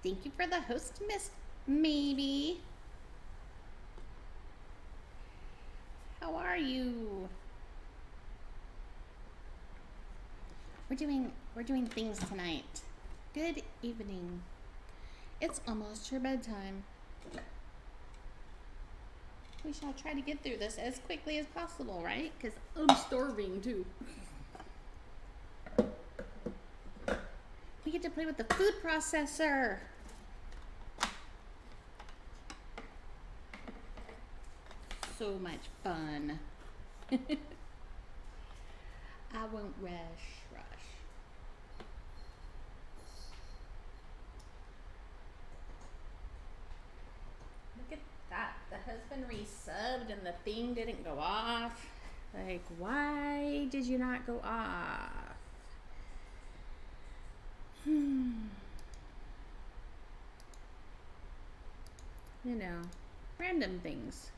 Thank you for the host, Miss Maybe. How are you? We're doing things tonight. Good evening. It's almost your bedtime. We shall try to get through this as quickly as possible, right? Because I'm starving too. We get to play with the food processor. So much fun. I won't rush. Look at that. The husband resubbed and the thing didn't go off. Like, why did you not go off? You know, random things.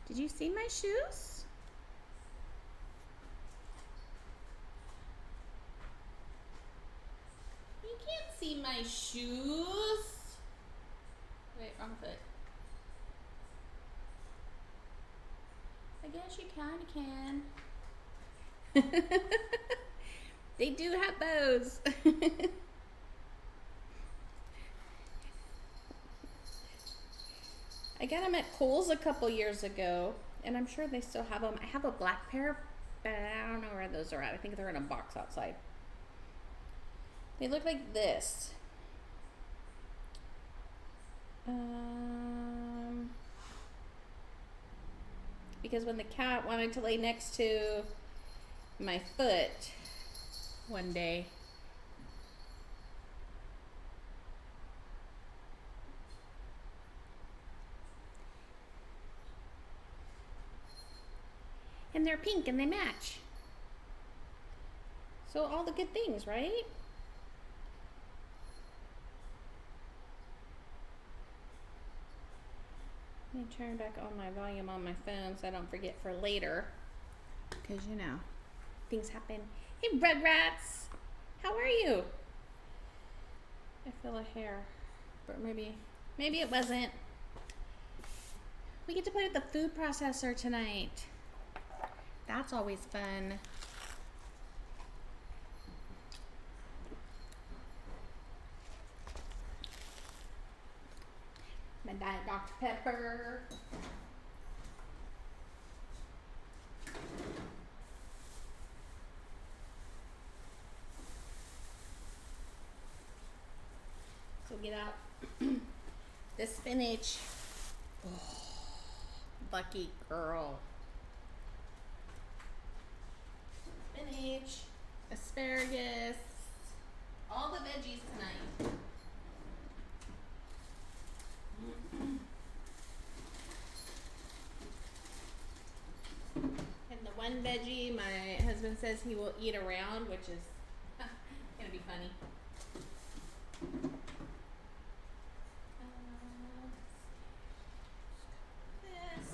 Did you see my shoes? You can't see my shoes. Wait, wrong foot. I guess you kind of can. They do have bows. I got them at Kohl's a couple years ago, and I'm sure they still have them. I have a black pair, but I don't know where those are at. I think they're in a box outside. They look like this. Because when the cat wanted to lay next to my foot one day, and they're pink and they match. So all the good things, right? Let me turn back on my volume on my phone so I don't forget for later. Because, you know, things happen. Hey, Rugrats! How are you? I feel a hair. But maybe it wasn't. We get to play with the food processor tonight. That's always fun. My Diet Dr. Pepper. So get out the spinach. Oh, lucky girl. Spinach, asparagus, all the veggies tonight. And the one veggie my husband says he will eat around, which is gonna be funny. This.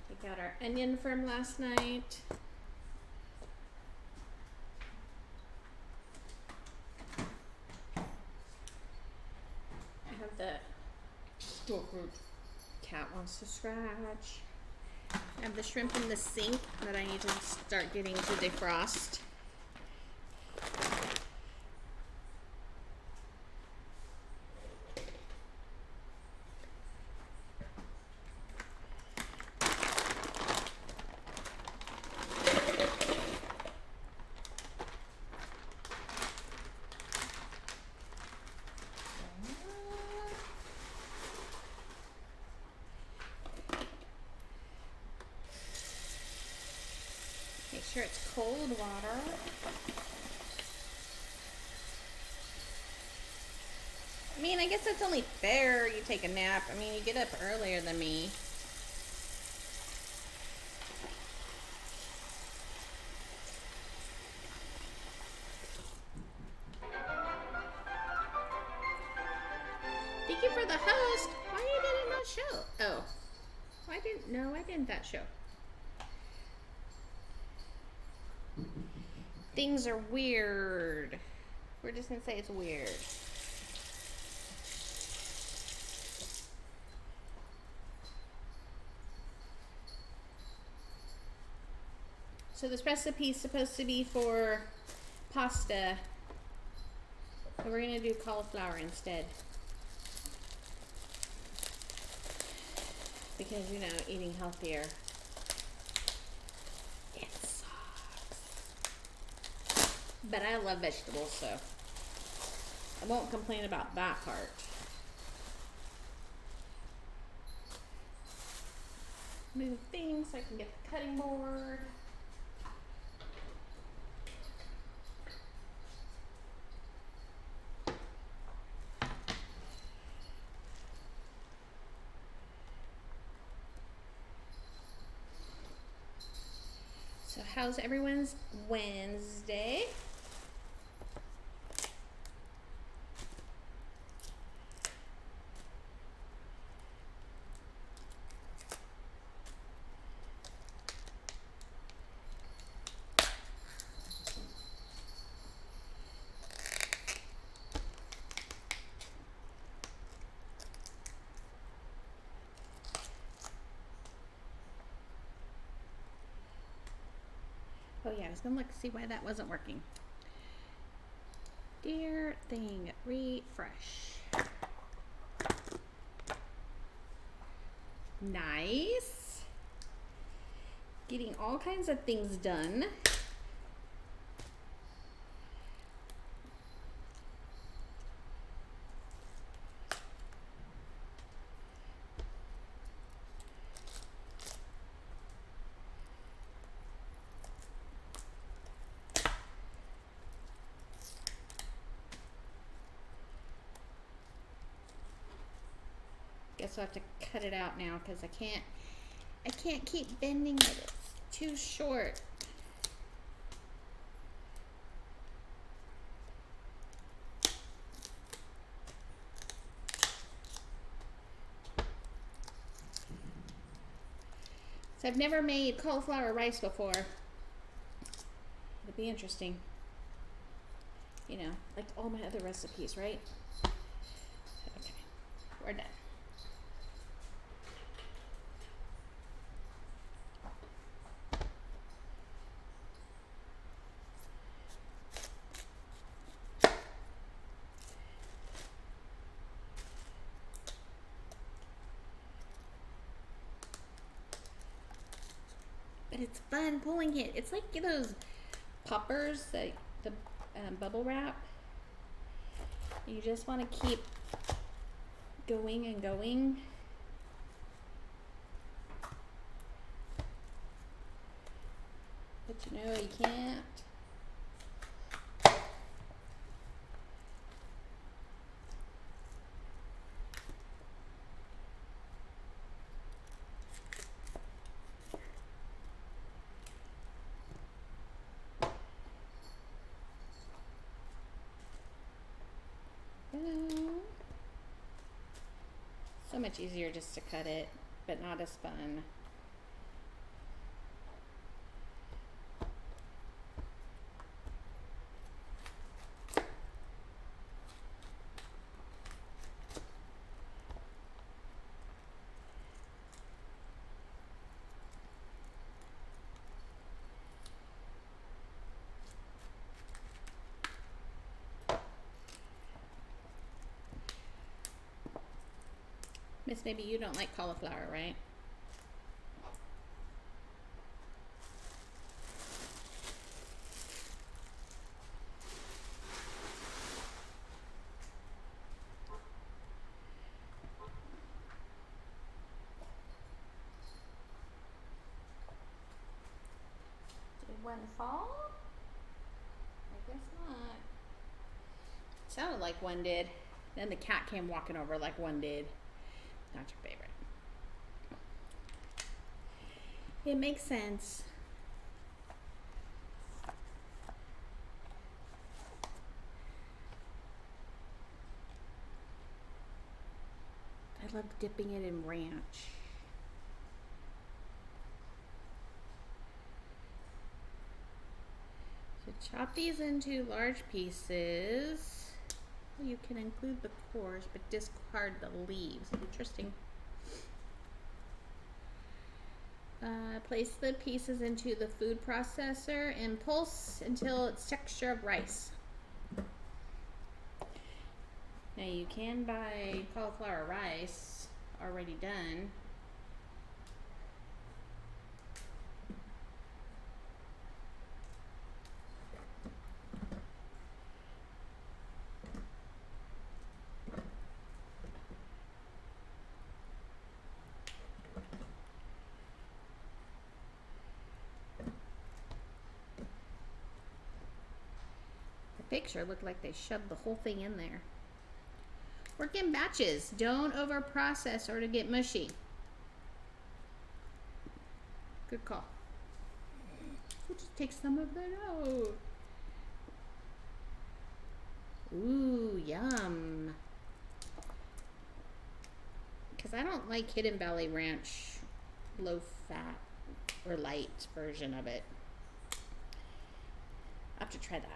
Take out our onion from last night. I have the cat wants to scratch. I have the shrimp in the sink that I need to start getting to defrost. Make sure it's cold water. I mean, I guess it's only fair you take a nap. I mean, you get up earlier than me. Thank you for the host. Why did it not show? Oh. Why didn't that show? Things are weird. We're just gonna say it's weird. So this recipe is supposed to be for pasta, but we're gonna do cauliflower instead. Because, you know, eating healthier. It sucks. But I love vegetables, so I won't complain about that part. Move things so I can get the cutting board. So how's everyone's Wednesday? Oh yeah, I was gonna look to see why that wasn't working. Dear thing, refresh. Nice. Getting all kinds of things done. Guess I'll have to cut it out now because I can't keep bending it. It's too short. So I've never made cauliflower rice before. It'd be interesting. You know, like all my other recipes, right? Okay, we're done. But it's fun pulling it. It's like those poppers, like the bubble wrap. You just want to keep going and going. But you know, you can't. So much easier just to cut it, but not as fun. Miss, maybe you don't like cauliflower, right? Did one fall? I guess not. Sounded like one did. Then the cat came walking over like one did. Not your favorite. It makes sense. I love dipping it in ranch. So Chop these into large pieces. You can include the cores, but discard the leaves. Interesting. Place the pieces into the food processor and pulse until it's texture of rice. Now you can buy cauliflower rice already done. Picture looked like they shoved the whole thing in there. Work in batches. Don't over process or to get mushy. Good call. We'll just take some of that out. Ooh, yum. Because I don't like Hidden Valley Ranch low fat or light version of it. I'll have to try that.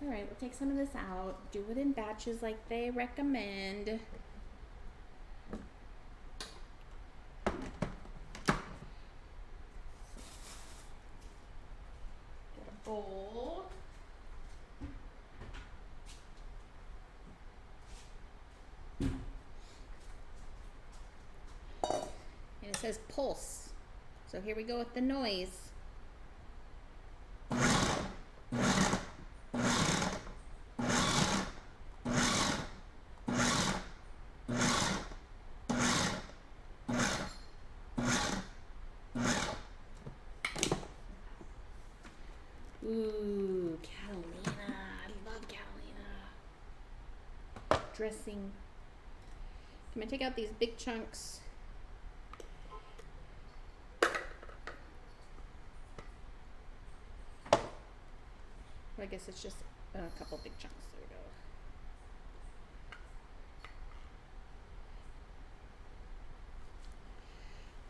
All right, we'll take some of this out, do it in batches like they recommend. Get a bowl. And it says pulse. So here we go with the noise. Ooh, Catalina. I love Catalina. Dressing. I'm going to take out these big chunks. Well, I guess it's just a couple big chunks. There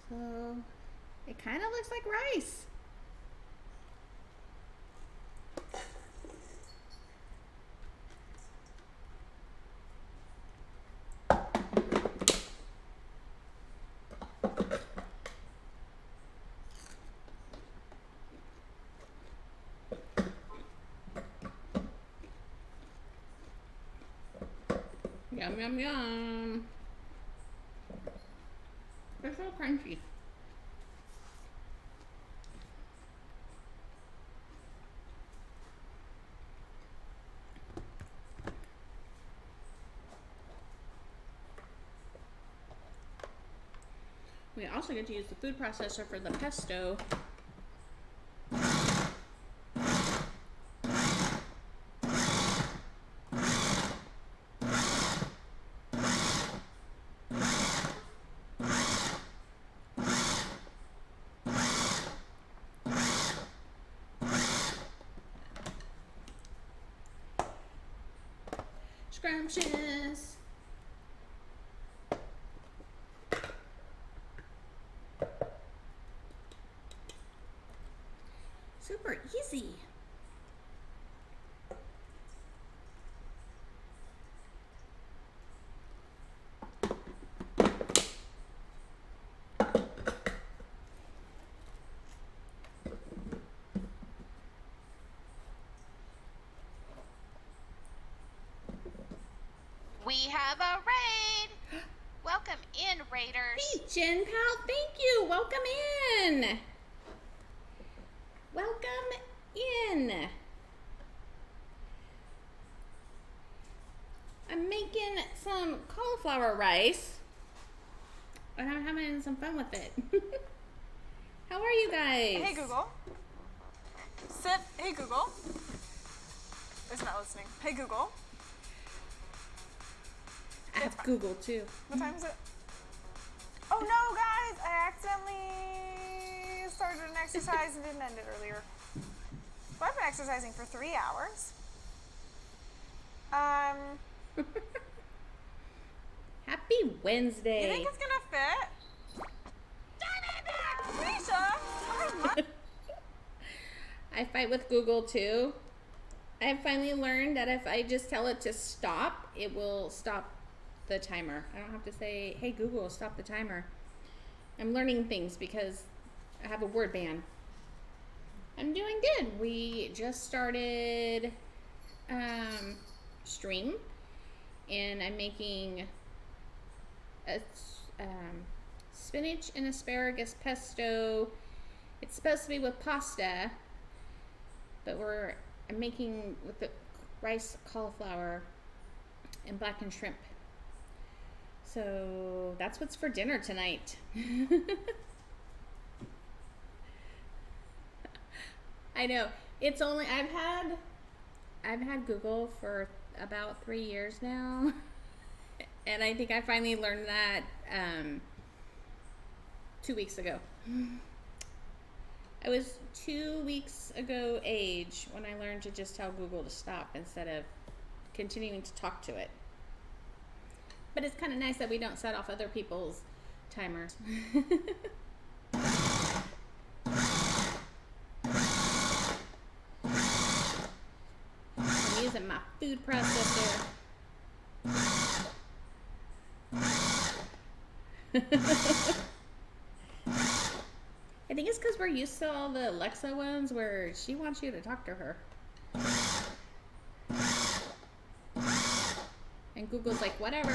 we go. So, it kind of looks like rice. Yum, yum, yum. They're so crunchy. We also get to use the food processor for the pesto. Scrumptious. Super easy. We have a raid. Welcome in, raiders. Hey, Jen Pal, thank you. Welcome in. Welcome in. I'm making some cauliflower rice, and I'm having some fun with it. How are you guys? Hey Google. Sit. Hey Google. It's not listening. Hey Google. I have Google too. What time is it? Oh no, guys! I accidentally started an exercise and didn't end it earlier. Well, I've been exercising for 3 hours. Happy Wednesday. You think it's gonna fit? I fight with Google too. I finally learned that if I just tell it to stop, it will stop the timer. I don't have to say, hey Google, stop the timer. I'm learning things because I have a word ban. I'm doing good. We just started stream, and I'm making a spinach and asparagus pesto. It's supposed to be with pasta, but I'm making with the rice, cauliflower, and blackened shrimp. So that's what's for dinner tonight. I know. It's only I've had Google for about 3 years now. And I think I finally learned that 2 weeks ago. I was 2 weeks ago age when I learned to just tell Google to stop instead of continuing to talk to it. But it's kind of nice that we don't set off other people's timers. I'm using my food processor. I think it's because we're used to all the Alexa ones where she wants you to talk to her. And Google's like, whatever.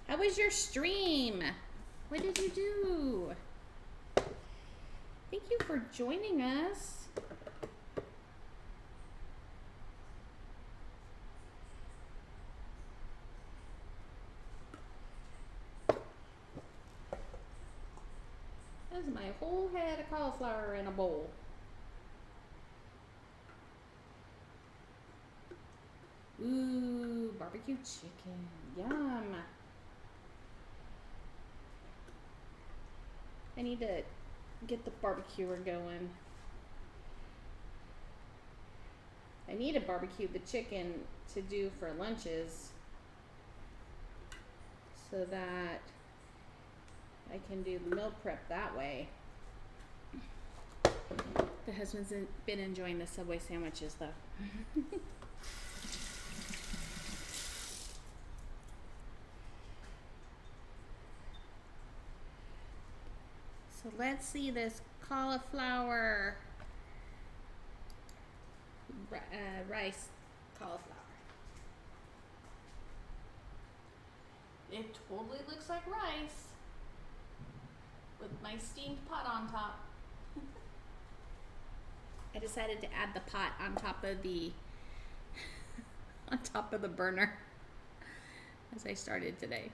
How was your stream? What did you do? Thank you for joining us. That's my whole head of cauliflower in a bowl. Ooh, barbecue chicken. Yum. I need to get the barbecuer going. I need to barbecue the chicken to do for lunches so that I can do the meal prep that way. The husband's been enjoying the Subway sandwiches though. So let's see this cauliflower, rice cauliflower. It totally looks like rice with my steamed pot on top. I decided to add the pot on top of the burner as I started today.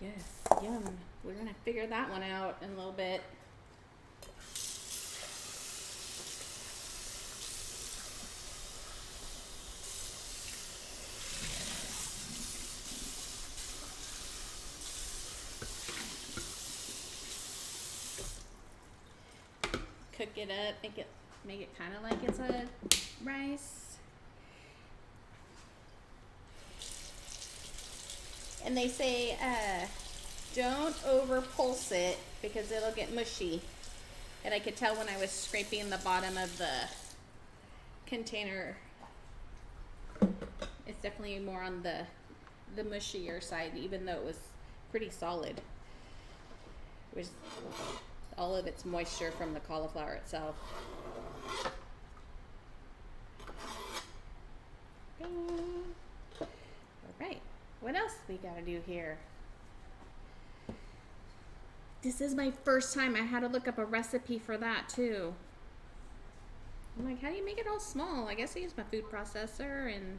Yes, yum. We're gonna figure that one out in a little bit. Cook it up, make it kind of like it's a rice. And they say don't over pulse it because it'll get mushy. And I could tell when I was scraping the bottom of the container. It's definitely more on the mushier side, even though it was pretty solid. It was all of its moisture from the cauliflower itself. All right. What else we gotta do here? This is my first time. I had to look up a recipe for that too. I'm like, how do you make it all small? I guess I use my food processor, and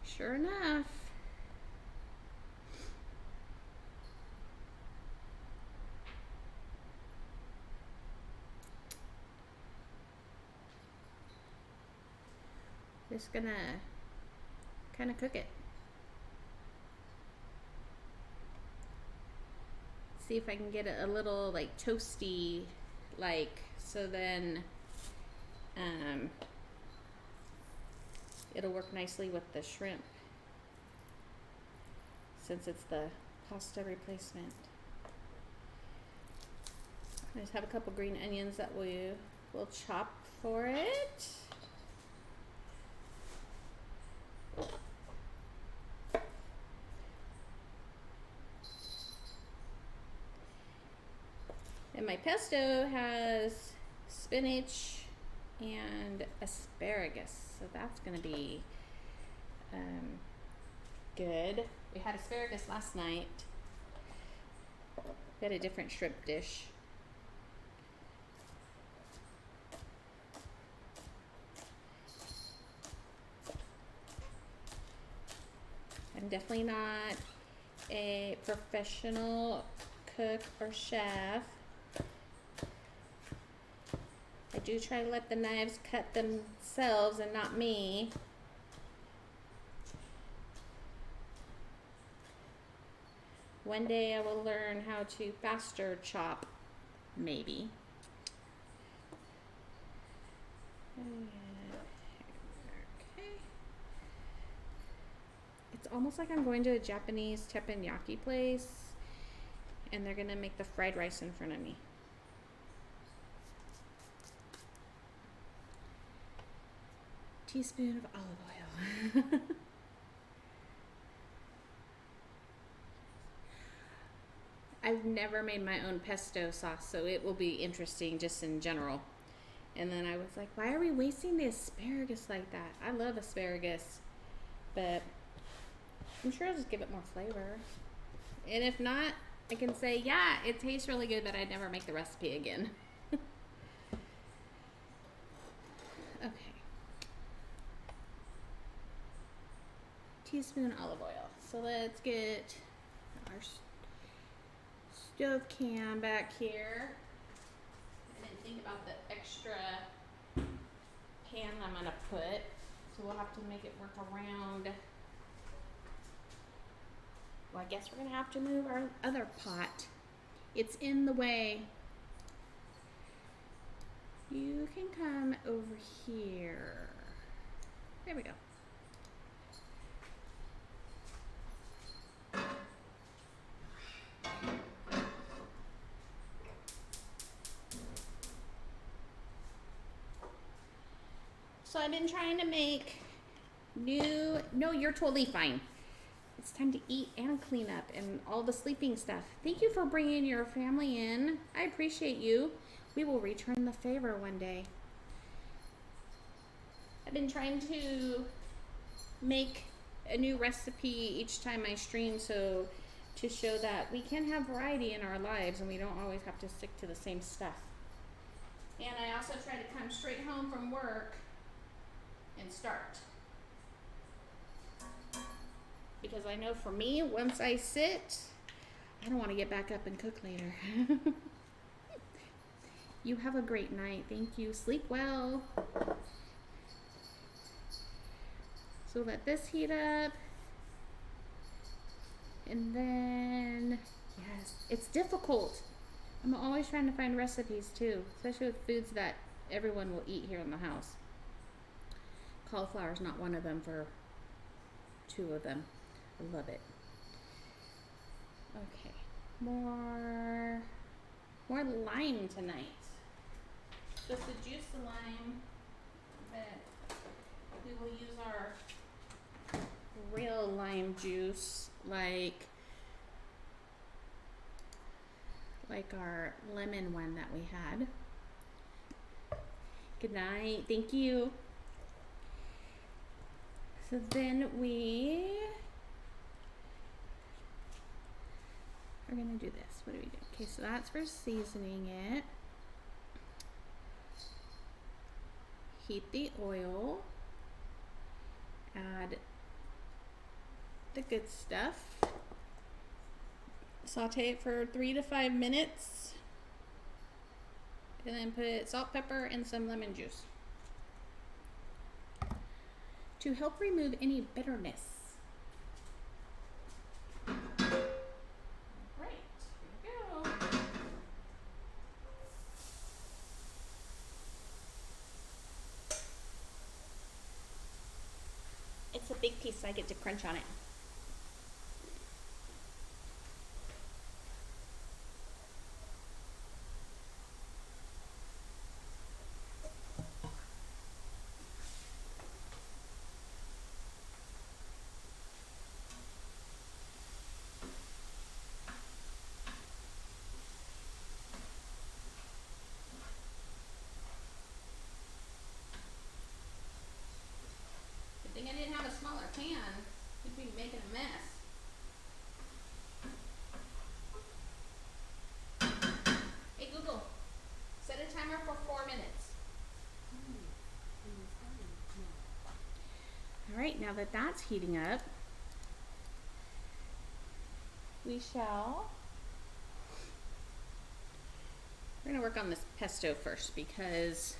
sure enough. Just gonna kind of cook it. See if I can get it a little like toasty, like, so then it'll work nicely with the shrimp since it's the pasta replacement. I just have a couple green onions that we will chop for it. And my pesto has spinach and asparagus, so that's gonna be good. We had asparagus last night. We had a different shrimp dish. I'm definitely not a professional cook or chef. I do try to let the knives cut themselves and not me. One day I will learn how to faster chop, maybe. Okay. It's almost like I'm going to a Japanese teppanyaki place and they're gonna make the fried rice in front of me. Teaspoon of olive oil. I've never made my own pesto sauce, so it will be interesting just in general. And then I was like, why are we wasting the asparagus like that? I love asparagus, but I'm sure I'll just give it more flavor. And if not, I can say, yeah, it tastes really good, but I'd never make the recipe again. Okay. Teaspoon olive oil. So let's get our stove can back here. I didn't think about the extra pan I'm gonna put, so we'll have to make it work around. Well, I guess we're gonna have to move our other pot. It's in the way. You can come over here. There we go. So I've been trying to make no, you're totally fine. It's time to eat and clean up and all the sleeping stuff. Thank you for bringing your family in. I appreciate you. We will return the favor one day. I've been trying to make a new recipe each time I stream, so to show that we can have variety in our lives and we don't always have to stick to the same stuff. And I also try to come straight home from work and start. Because I know for me, once I sit, I don't want to get back up and cook later. You have a great night. Thank you. Sleep well. So let this heat up. And then, yes, it's difficult. I'm always trying to find recipes too, especially with foods that everyone will eat here in the house. Cauliflower is not one of them for two of them. I love it. Okay, more lime tonight. Just to juice the lime, but we will use our real lime juice, like our lemon one that we had. Good night. Thank you. So then we are gonna do this. What do we do? Okay, so that's for seasoning it. Heat the oil. Add the good stuff. Saute it for 3 to 5 minutes. And then put salt, pepper, and some lemon juice to help remove any bitterness. Right, here we go. It's a big piece, so I get to crunch on it. now that that's heating up, we shall. We're gonna work on this pesto first because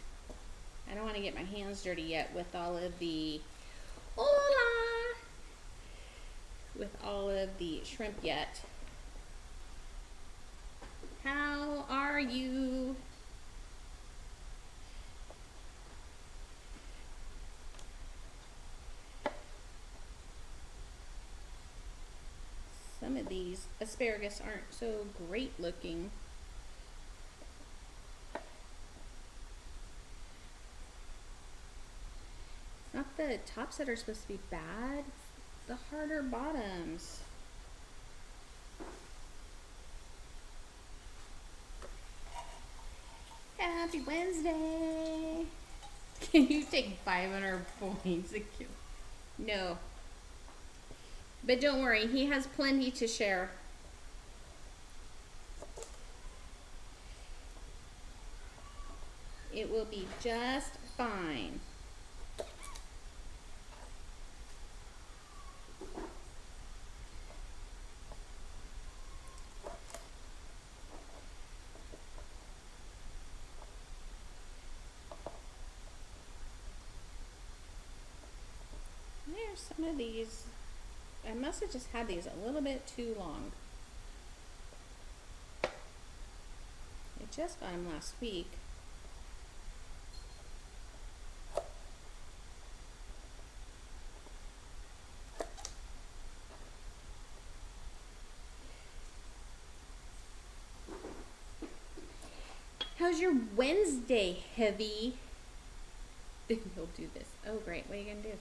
I don't want to get my hands dirty yet with all of the shrimp yet. How are you? Some of these asparagus aren't so great looking. It's not the tops that are supposed to be bad, it's the harder bottoms. Happy Wednesday! Can you take 500 points? No. But don't worry, he has plenty to share. It will be just fine. There's some of these. I must have just had these a little bit too long. I just got them last week. How's your Wednesday, Heavy? He'll do this. Oh, great. What are you going to do?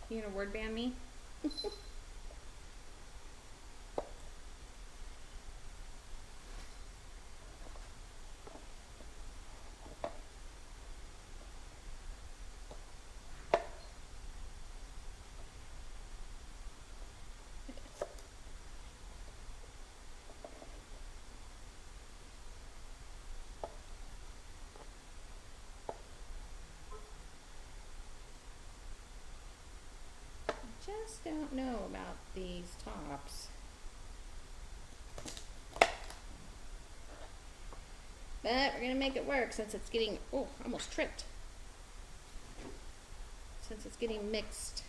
You gonna word ban me? Just don't know about these tops. But we're gonna make it work since it's getting, oh, I almost tripped. Since it's getting mixed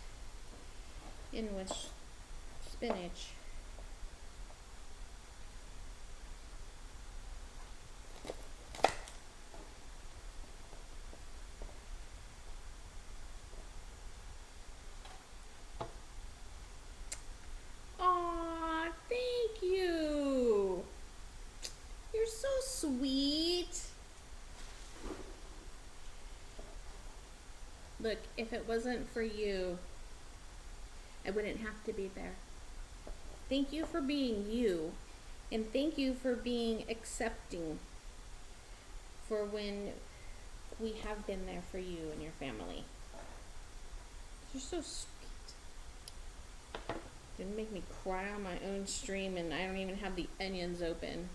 in with spinach. Sweet. Look, if it wasn't for you, I wouldn't have to be there. Thank you for being you, and thank you for being accepting for when we have been there for you and your family. You're so sweet. Didn't make me cry on my own stream, and I don't even have the onions open.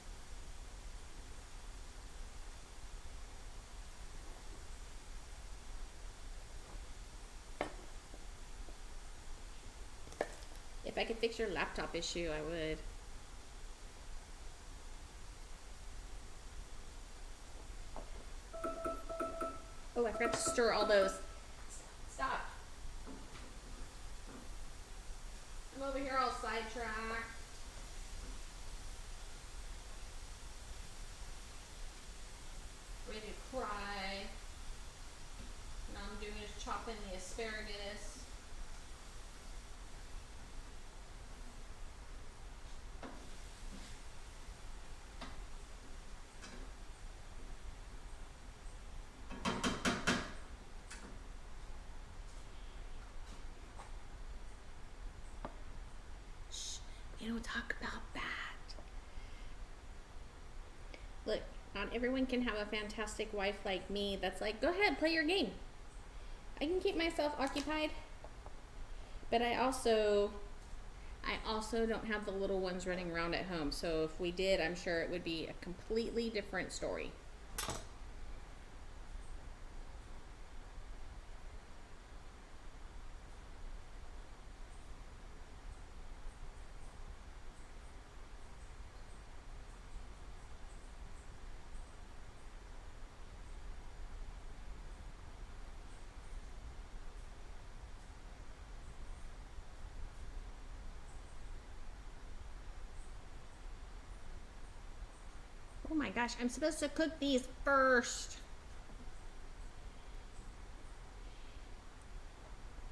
If I could fix your laptop issue, I would. Oh, I forgot to stir all those. Stop. I'm over here all sidetracked. Ready to cry. And all I'm doing is chopping the asparagus. You don't talk about that. Look, not everyone can have a fantastic wife like me that's like, go ahead, play your game. I can keep myself occupied. But I also don't have the little ones running around at home. So if we did, I'm sure it would be a completely different story. Oh my gosh, I'm supposed to cook these first.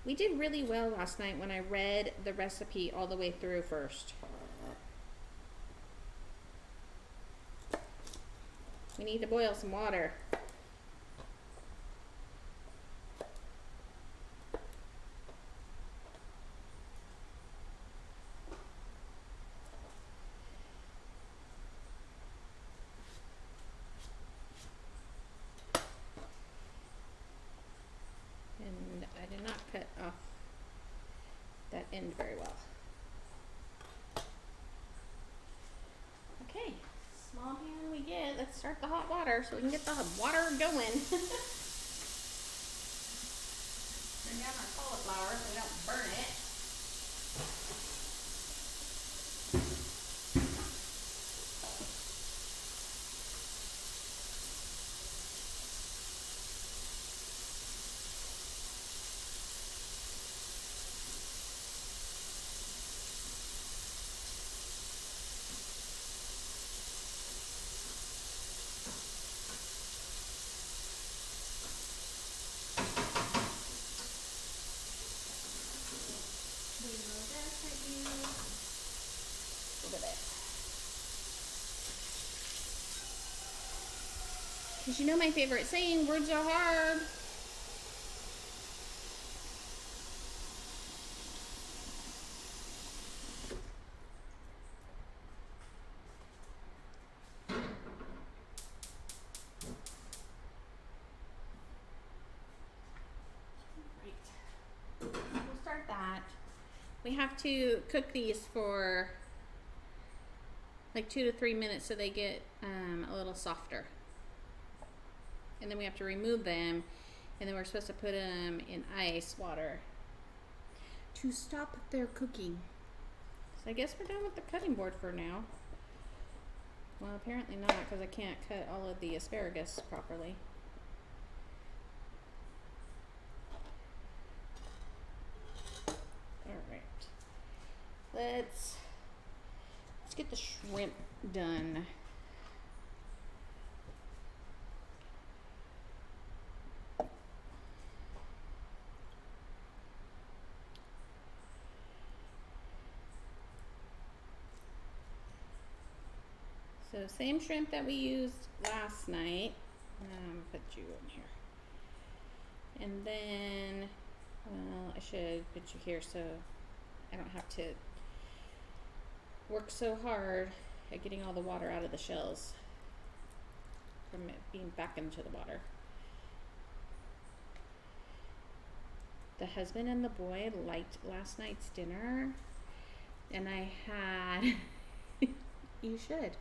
We did really well last night when I read the recipe all the way through first. We need to boil some water. And I did not cut off that end very well. Okay, small pan we get. Let's start the hot water so we can get the water going. Turn down our cauliflower so we don't burn it. Because you know my favorite saying, words are hard. Right. We'll start that. We have to cook these for like 2 to 3 minutes so they get a little softer. And then we have to remove them, and then we're supposed to put them in ice water to stop their cooking. So I guess we're done with the cutting board for now. Well, apparently not, because I can't cut all of the asparagus properly. All right, let's get the shrimp done. So same shrimp that we used last night. Put you in here. And then, well, I should put you here so I don't have to work so hard at getting all the water out of the shells from it being back into the water. The husband and the boy liked last night's dinner, and I had, you should.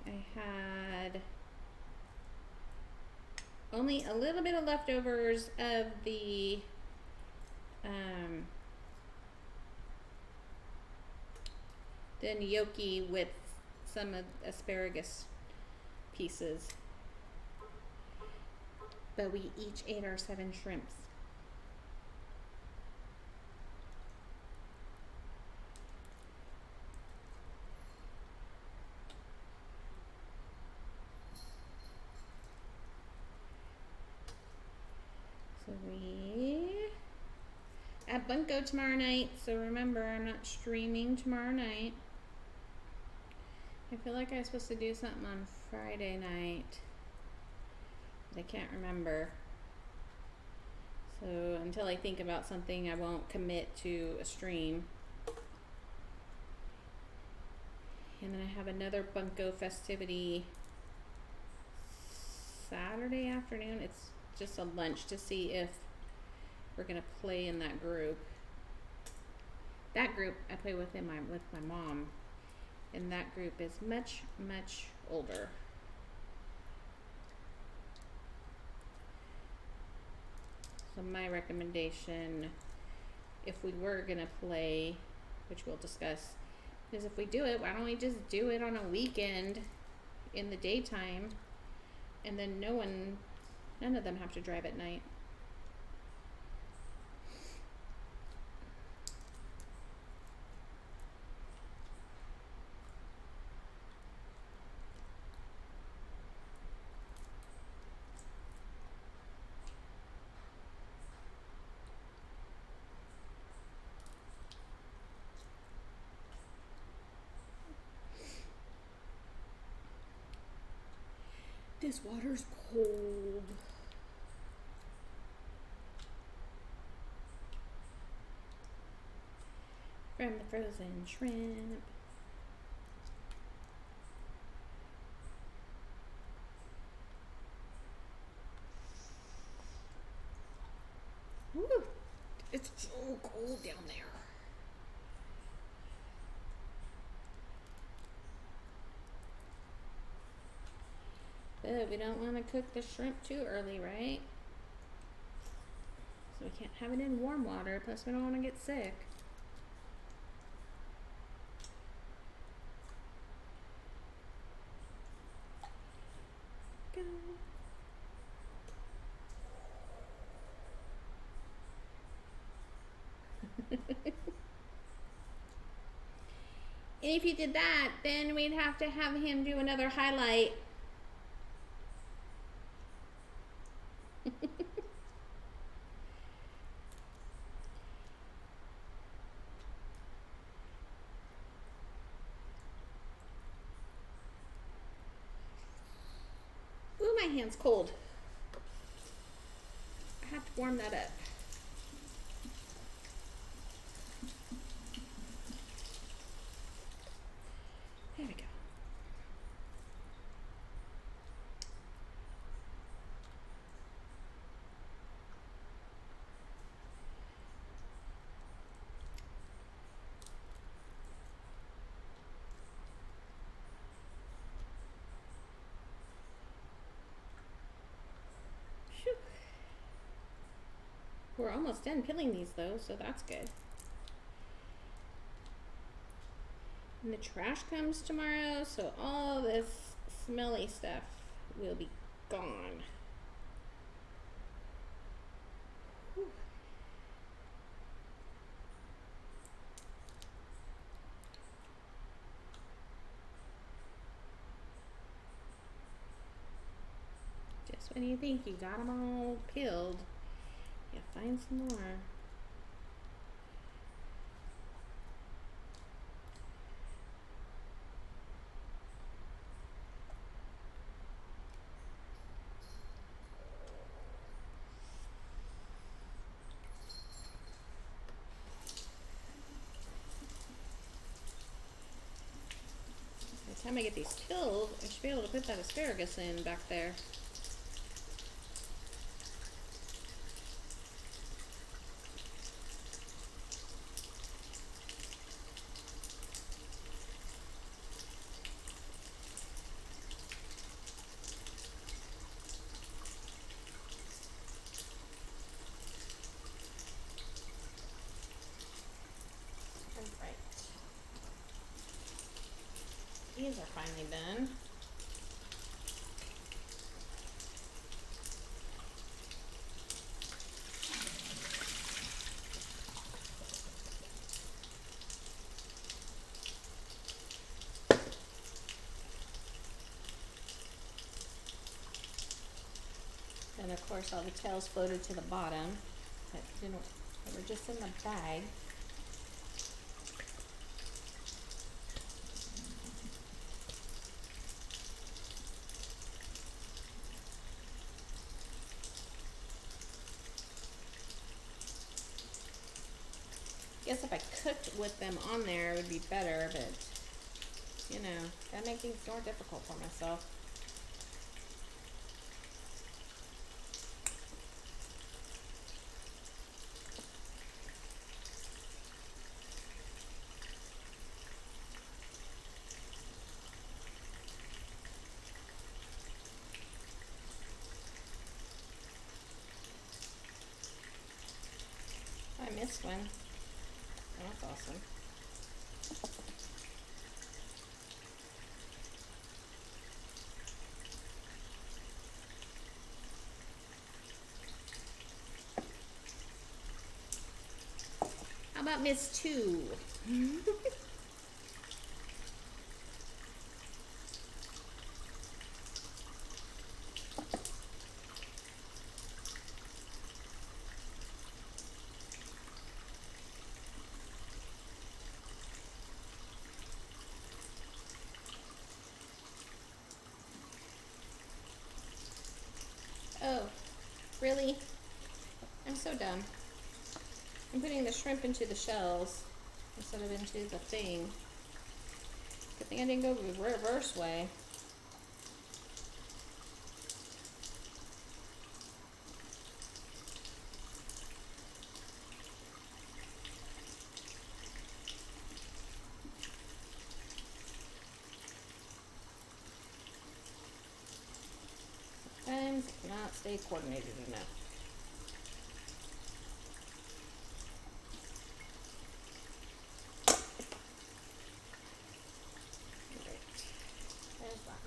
I had only a little bit of leftovers of the gnocchi with some of asparagus pieces, but we each ate our 7 shrimps. So we at Bunko tomorrow night, so remember I'm not streaming tomorrow night. I feel like I was supposed to do something on Friday night, but I can't remember. So until I think about something, I won't commit to a stream. And then I have another Bunko festivity Saturday afternoon. It's just a lunch to see if we're gonna play in that group. That group I play with with my mom, and that group is much older. So my recommendation, if we were gonna play, which we'll discuss, is if we do it, why don't we just do it on a weekend in the daytime, and then none of them have to drive at night. This water's cold. From the frozen shrimp. Woo! It's so cold down there. But we don't want to cook the shrimp too early, right? So we can't have it in warm water, plus we don't want to get sick. Go. And if you did that, then we'd have to have him do another highlight. Ooh, my hand's cold. I have to warm that up. There we go. Phew. We're almost done peeling these though, so that's good. And the trash comes tomorrow, so all this smelly stuff will be gone. Whew. Just when you think you got them all peeled, you find some more. By the time I get these peeled, I should be able to put that asparagus in back there. Right. These are finally done. And of course all the tails floated to the bottom, but didn't, they were just in the bag. Guess if I cooked with them on there, it would be better, but you know, that makes things more difficult for myself. I missed one. Oh, that's awesome. How about Miss Two? Oh, really? I'm so dumb. I'm putting the shrimp into the shells instead of into the thing. Good thing I didn't go the reverse way. Sometimes I cannot stay coordinated enough. There's that.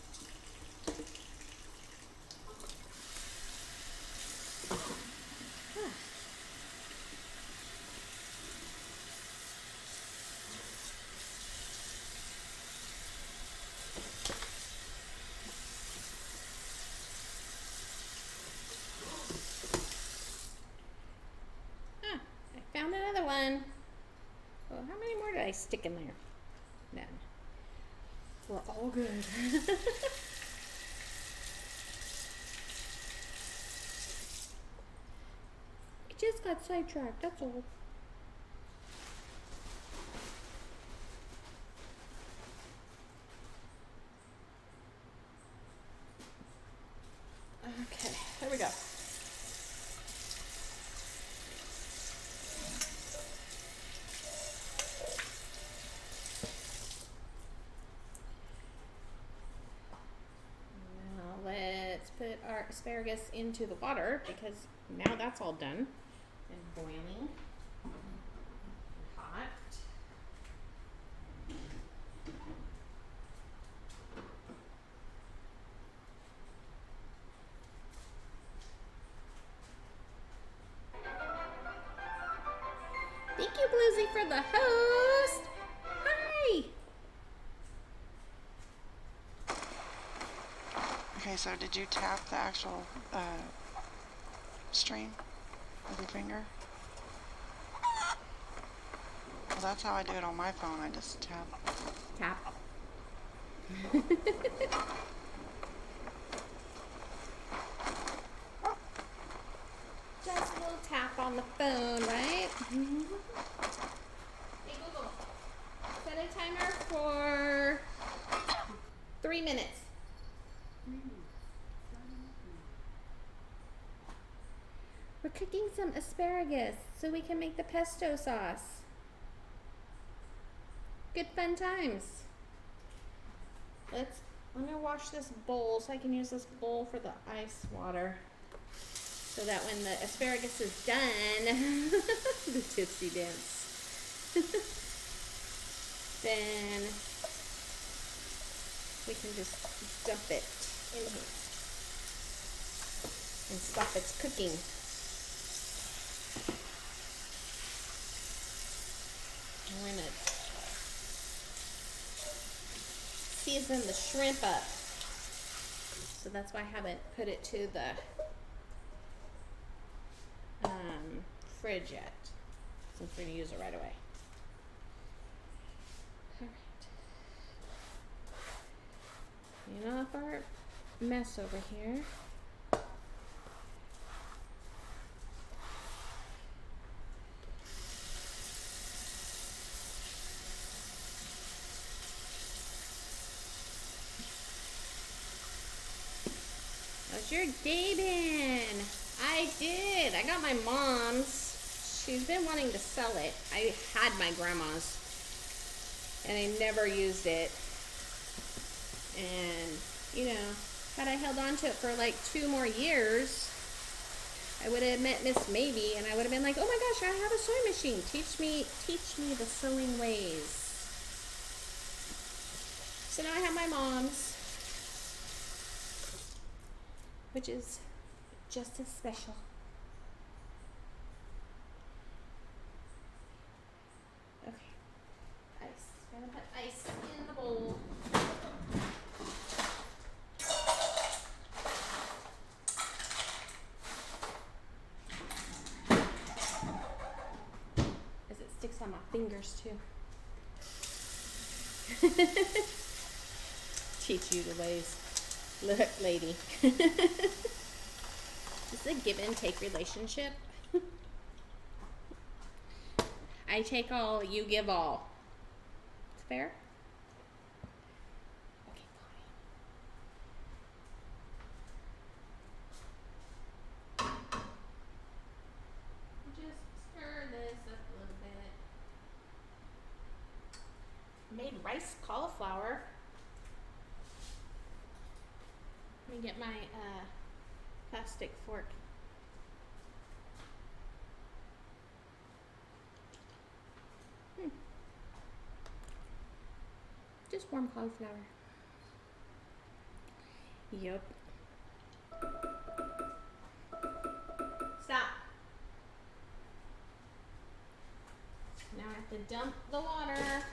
Ah, I found another one. Well, how many more did I stick in there? None. We're all good. I just got sidetracked, that's all. Okay, here we go. Now let's put our asparagus into the water because now that's all done and boiling and hot. Thank you, Bluesy, for the host. Hi. Okay, so did you tap the actual string with your finger? Well, that's how I do it on my phone. I just tap. Tap. Just a little tap on the phone, right? Hey Google, set a timer for 3 minutes. We're cooking some asparagus so we can make the pesto sauce. Good fun times. I'm gonna wash this bowl so I can use this bowl for the ice water. So that when the asparagus is done, the tipsy dance, then we can just dump it in here and stop its cooking. And we're gonna season the shrimp up. So that's why I haven't put it to the fridge yet, since we're gonna use it right away. All right. Clean off our mess over here. How's your day been? I did. I got my mom's. She's been wanting to sell it. I had my grandma's and I never used it. And, you know, had I held on to it for like 2 more years, I would have met Miss Maybe and I would have been like, oh my gosh, I have a sewing machine. Teach me the sewing ways. So now I have my mom's, which is just as special. Okay, ice. Gonna put ice in the bowl. As it sticks on my fingers too. Teach you the ways. Look, lady. This is a give and take relationship. I take all, you give all. It's fair? Okay, fine. Just stir this up a little bit. Made rice cauliflower. Let me get my plastic fork. Just warm cauliflower. Yup. Stop. Now I have to dump the water.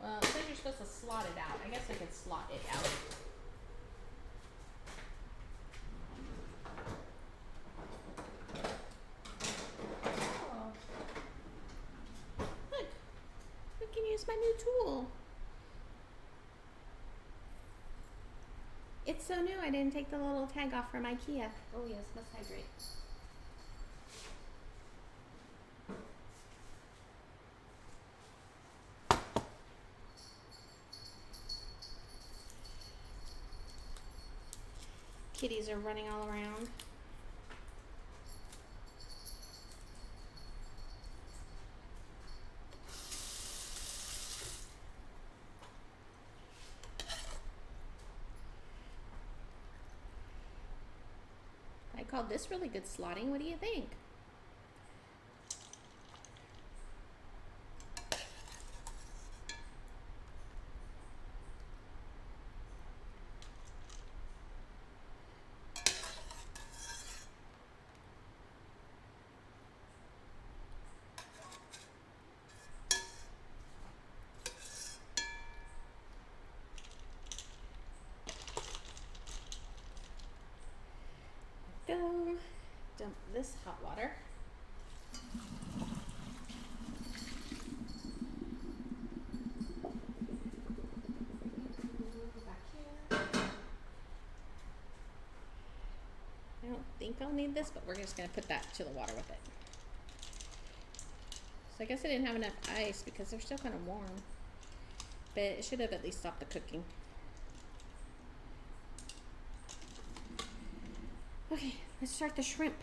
Well, it says you're supposed to slot it out. I guess I could slot it out. Oh. Look. We can use my new tool. It's so new I didn't take the little tag off from IKEA. Oh yes, must hydrate. Kitties are running all around. I called this really good slotting. What do you think? Go. Dump this hot water. Back here. I don't think I'll need this, but we're just going to put that to the water with it. So I guess I didn't have enough ice because they're still kind of warm. But it should have at least stopped the cooking. Okay, let's start the shrimp.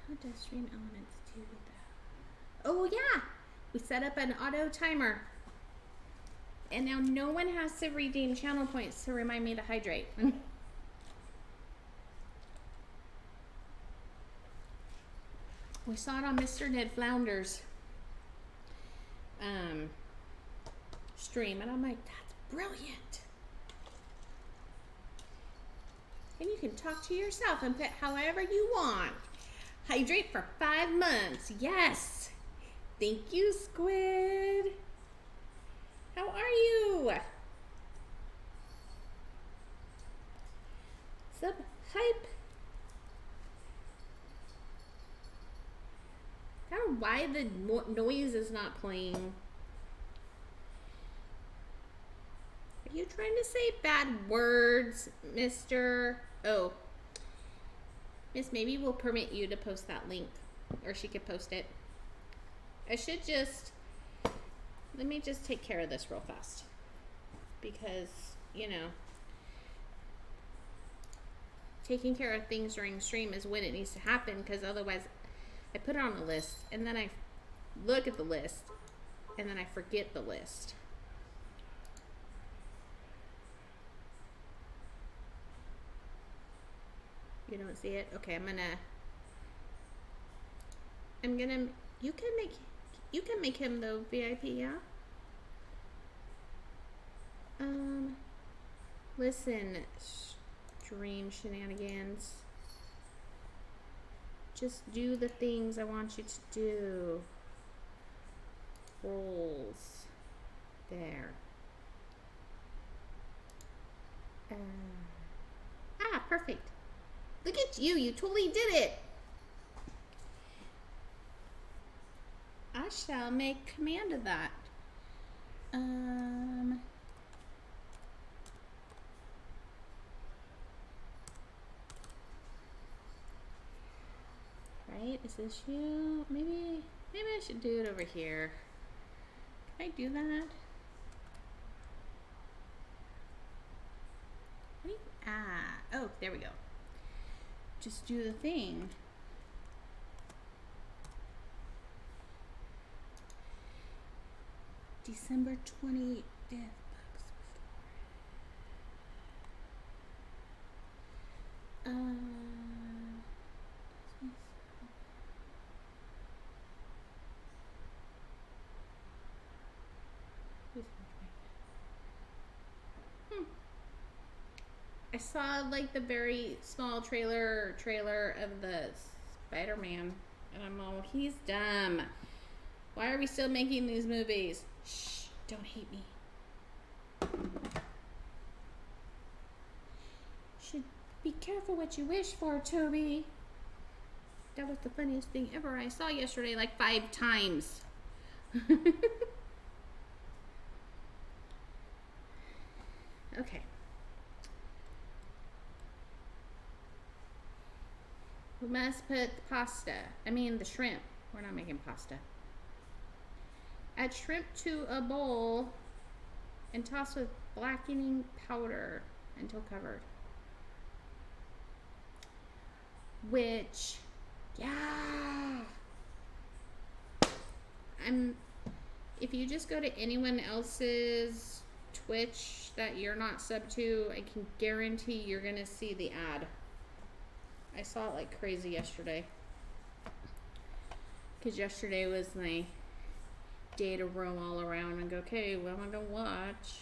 How does Stream Elements do that? Oh yeah, we set up an auto timer. And now no one has to redeem channel points to remind me to hydrate. We saw it on Mr. Ned Flounder's stream, and I'm like, that's brilliant. And you can talk to yourself and put however you want. Hydrate for 5 months. Yes. Thank you, Squid. How are you? Sub hype. I don't know why the noise is not playing. Are you trying to say bad words, Mr.? Oh. Miss, maybe we'll permit you to post that link. Or she could post it. I should just... Let me just take care of this real fast. Because, you know... Taking care of things during stream is when it needs to happen. Because otherwise, I put it on a list. And then I look at the list. And then I forget the list. You don't see it? Okay, I'm gonna, you can make him the VIP, yeah? Listen, stream shenanigans. Just do the things I want you to do. Rolls. There. Perfect. Look at you, you totally did it. I shall make command of that. Is this you? Maybe I should do it over here. Can I do that? What do you, oh, there we go. Just do the thing. December 25th. I saw like the very small trailer of the Spider-Man, and I'm all, he's dumb. Why are we still making these movies? Shh, don't hate me. Should be careful what you wish for, Toby. That was the funniest thing ever I saw yesterday, like 5 times. Okay. We must put the shrimp. We're not making pasta. Add shrimp to a bowl and toss with blackening powder until covered. Which, yeah. If you just go to anyone else's Twitch that you're not sub to, I can guarantee you're gonna see the ad. I saw it like crazy yesterday. Because yesterday was my day to roam all around and go, okay, what am I gonna watch?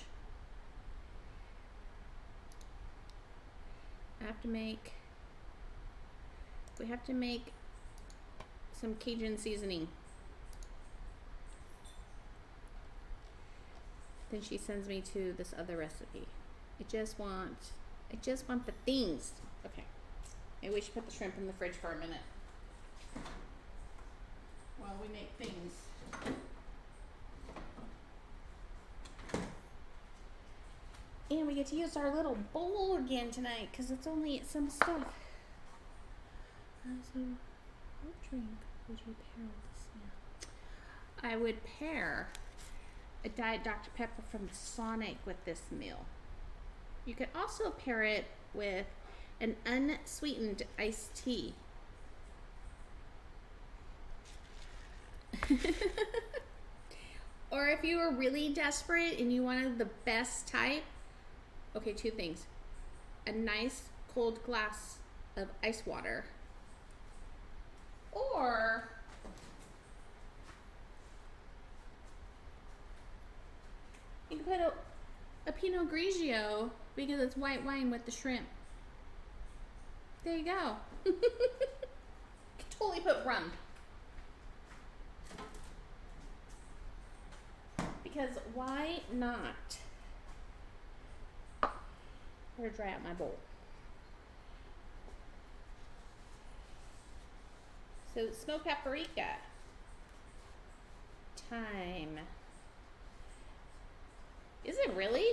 We have to make some Cajun seasoning. Then she sends me to this other recipe. I just want the things. Okay. Maybe we should put the shrimp in the fridge for a minute while we make things. And we get to use our little bowl again tonight because it's only some stuff. So, what drink would you pair with this now? I would pair a Diet Dr. Pepper from Sonic with this meal. You could also pair it with an unsweetened iced tea. Or if you were really desperate and you wanted the best type, okay, 2 things. A nice cold glass of ice water. Or you can put a Pinot Grigio because it's white wine with the shrimp. There you go. You can totally put rum. Because why not? I'm gonna dry out my bowl. So smoked paprika. Thyme. Is it really?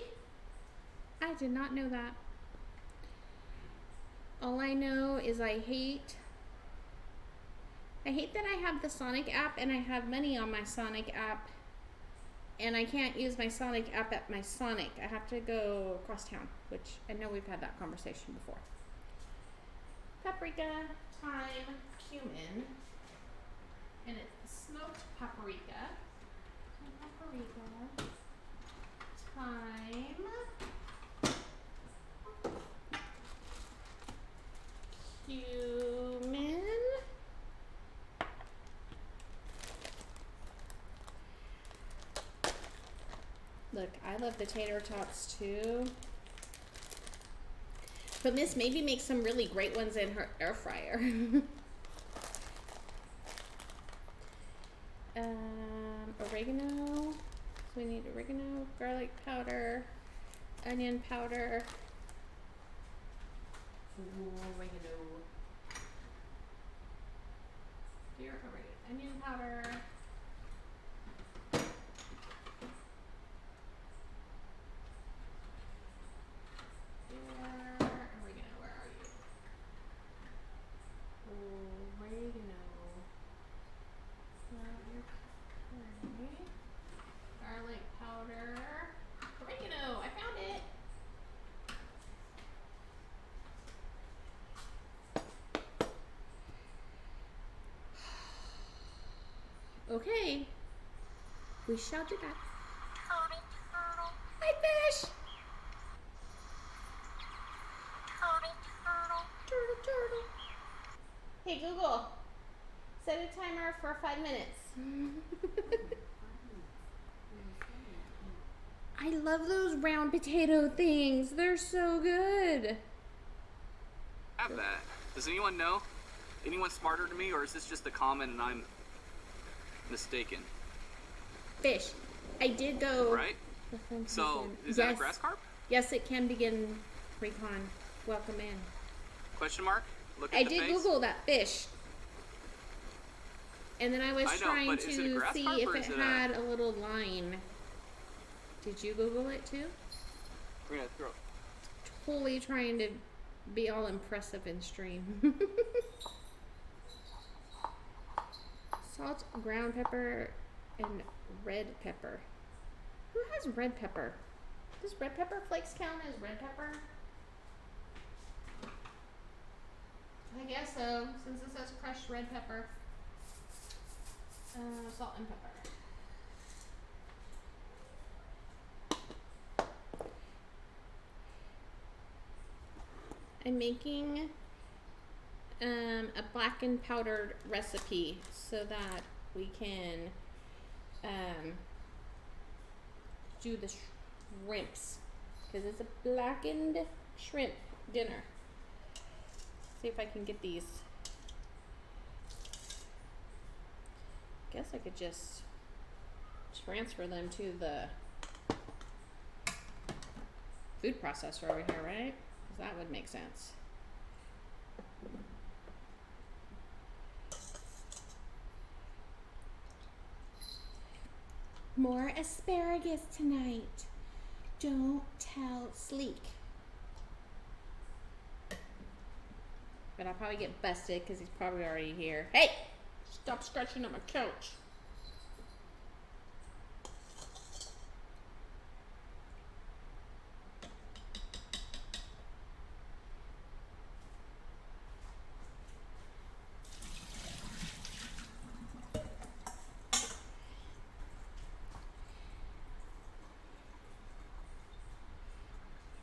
I did not know that. All I know is I hate that I have the Sonic app and I have money on my Sonic app and I can't use my Sonic app at my Sonic. I have to go across town, which I know we've had that conversation before. Paprika, thyme, cumin, and it's smoked paprika. Thyme, cumin, look, I love the tater tots too. But Miss maybe makes some really great ones in her air fryer. Oregano. So we need oregano, garlic powder, onion powder. Oregano. Here, oregano, onion powder. Oregano, where are you? Oregano. We shall do that. Turtle, turtle, Hi, fish. turtle, turtle. Turtle, turtle. Hey, Google. Set a timer for 5 minutes. I love those round potato things. They're so good. Have that. Does anyone know? Anyone smarter than me, or is this just a common and I'm mistaken? Fish. I did go. Right? So, is that a grass carp? Yes, it can begin recon. Welcome in. Question mark? Look at I the did face. Google that fish. And then I was I know, trying but is it a to grass see carp if or it is it had a little line. Did you Google it too? We're gonna throw. Totally trying to be all impressive in stream. Salt, ground pepper, and red pepper. Who has red pepper? Does red pepper flakes count as red pepper? I guess so, since it says crushed red pepper. Salt and pepper. I'm making a blackened powdered recipe so that we can do the shrimps, because it's a blackened shrimp dinner. See if I can get these. Guess I could just transfer them to the food processor over here, right? 'Cause that would make sense. More asparagus tonight. Don't tell Sleek. But I'll probably get busted because he's probably already here. Hey! Stop scratching on my couch.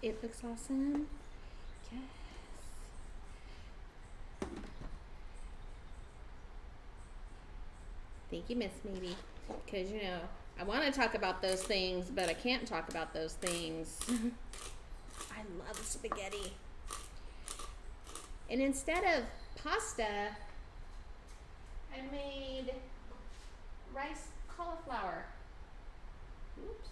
It looks awesome. Yes. Thank you, Miss Maybe. Because, you know, I want to talk about those things, but I can't talk about those things. I love spaghetti. And instead of pasta, I made rice cauliflower. Oops.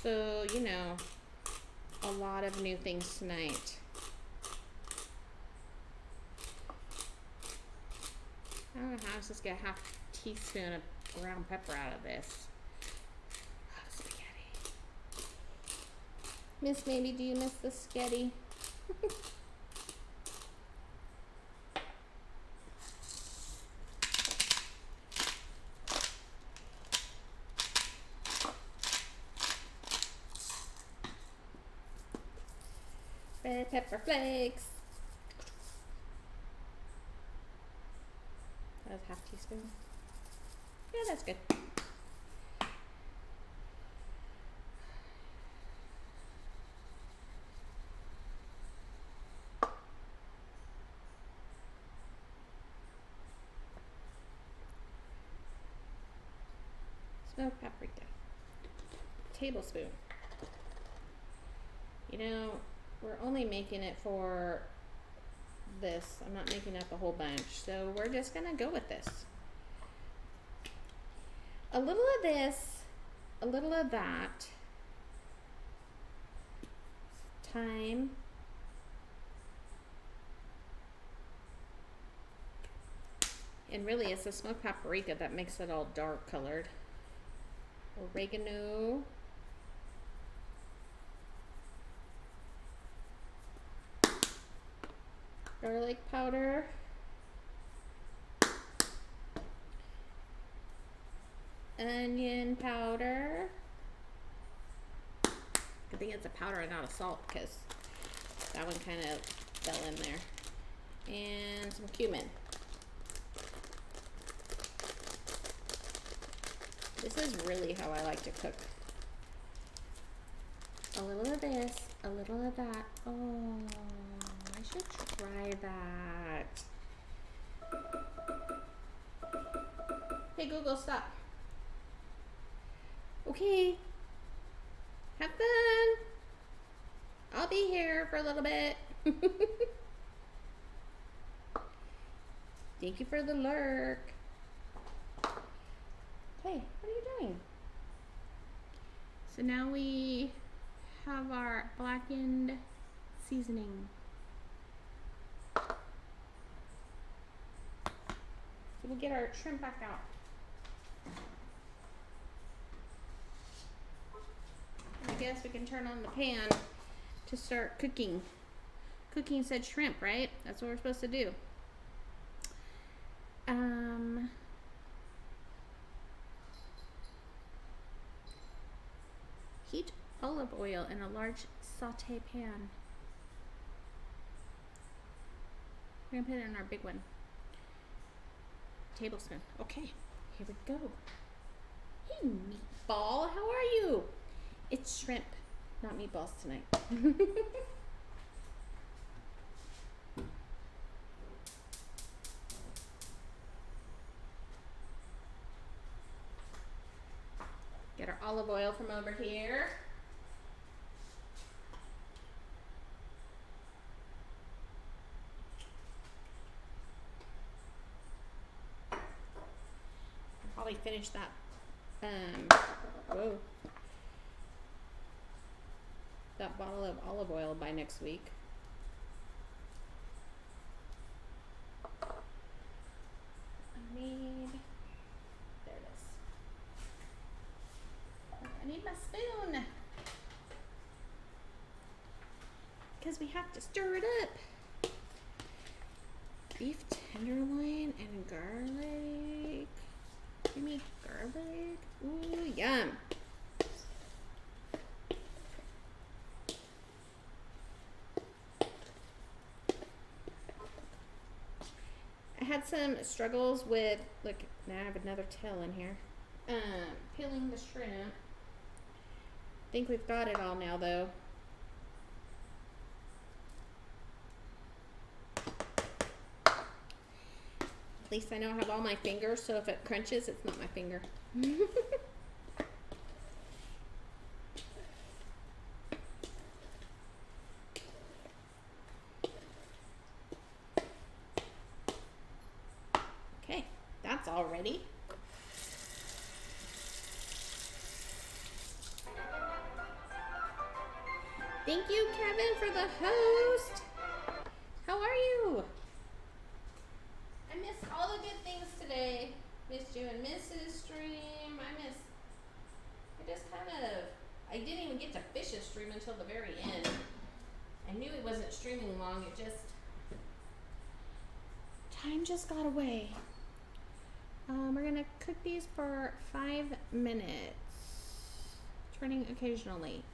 So, you know, a lot of new things tonight. I don't know how I was just gonna half teaspoon of ground pepper out of this. Oh, spaghetti. Miss Maybe, do you miss the spaghetti? Red pepper flakes. That was half teaspoon. Yeah, that's good. Smoked paprika. Tablespoon. You know, we're only making it for this. I'm not making up a whole bunch. So we're just gonna go with this. A little of this, a little of that. Thyme. And really it's the smoked paprika that makes it all dark colored. Oregano. Garlic powder. Onion powder. Good thing it's a powder and not a salt, because that one kind of fell in there. and some cumin. This is really how I like to cook. A little of this, a little of that. Oh, I should try that. Hey Google, stop. Okay. Have fun. I'll be here for a little bit. Thank you for the lurk. Hey, what are you doing? So now we have our blackened seasoning. So we'll get our shrimp back out. I guess we can turn on the pan to start cooking. Cooking said shrimp, right? That's what we're supposed to do. Heat olive oil in a large saute pan. We're gonna put it in our big one. Tablespoon. Okay, here we go. Hey, meatball, how are you? It's shrimp, not meatballs tonight. Get our olive oil from over here. I'll probably finish that. Whoa. That bottle of olive oil by next week. I need, there it is. I need my spoon. Because we have to stir it up. Beef tenderloin and garlic. Give me garlic. Ooh, yum. I had some struggles with, look, now I have another tail in here. Peeling the shrimp. I think we've got it all now though. At least I know I have all my fingers, so if it crunches, it's not my finger. Okay, that's all ready. Thank you, Kevin, for the host. How are you? I missed all the good things today. Missed you and Mrs. stream. I didn't even get to Fish's stream until the very end. I knew he wasn't streaming long. Time just got away. We're gonna cook these for 5 minutes. Turning occasionally.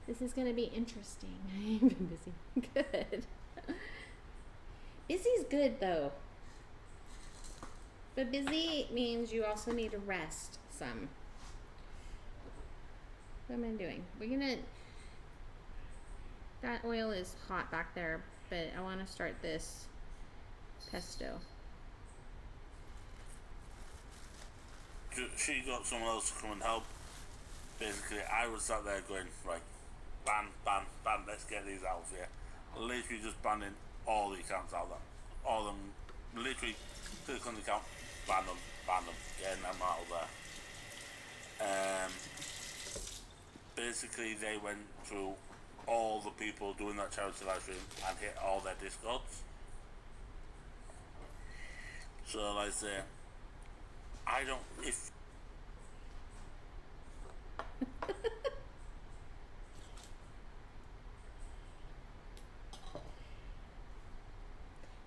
This is going to be interesting. I've been busy. Good. Busy's good though. But busy means you also need to rest some. What am I doing? That oil is hot back there, but I want to start this pesto. She got someone else to come and help. Basically, I was sat there going, right, ban, ban, ban, let's get these out of here. Literally just banning all the accounts out there. All of them, literally click on the account, ban them, getting them out of there. Basically, they went through all the people doing that charity live stream and hit all their discords. So, like I say, if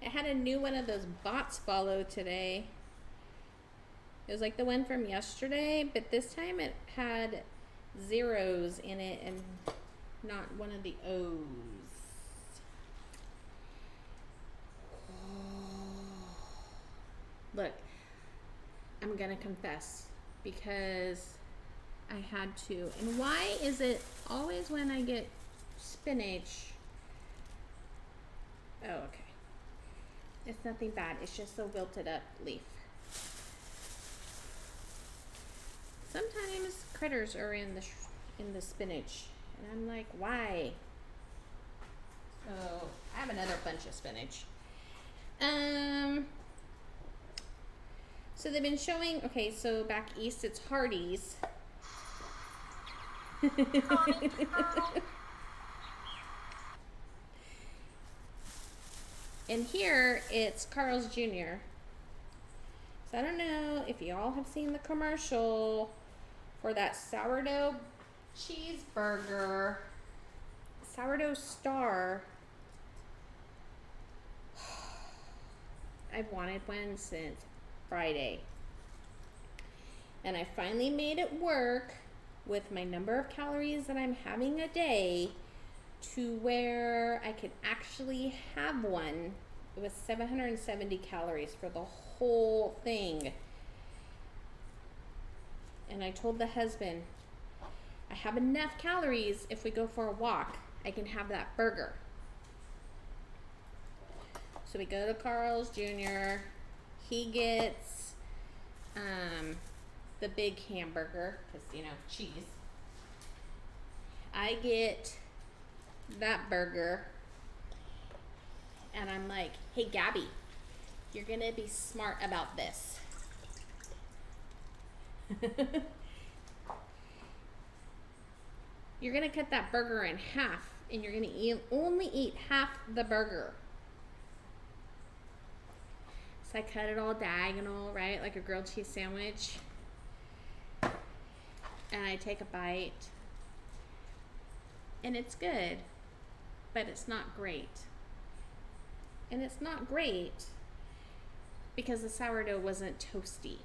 I had a new one of those bots follow today. It was like the one from yesterday, but this time it had zeros in it and not one of the O's. Look, I'm gonna confess because I had to. And why is it always when I get spinach? Oh, okay. It's nothing bad. It's just a wilted up leaf. Sometimes critters are in the spinach, and I'm like, why? So I have another bunch of spinach. So they've been showing. Okay, so back east it's Hardee's. And here it's Carl's Jr. So I don't know if you all have seen the commercial for that sourdough cheeseburger, sourdough star. I've wanted one since Friday. And I finally made it work with my number of calories that I'm having a day to where I could actually have one. It was 770 calories for the whole thing. And I told the husband, I have enough calories if we go for a walk. I can have that burger. So we go to Carl's Jr. He gets the big hamburger, because, you know, cheese. I get that burger. And I'm like, hey, Gabby, you're going to be smart about this. You're going to cut that burger in half, and you're going to only eat half the burger. So I cut it all diagonal, right, like a grilled cheese sandwich. And I take a bite. And it's good, but it's not great. And it's not great because the sourdough wasn't toasty,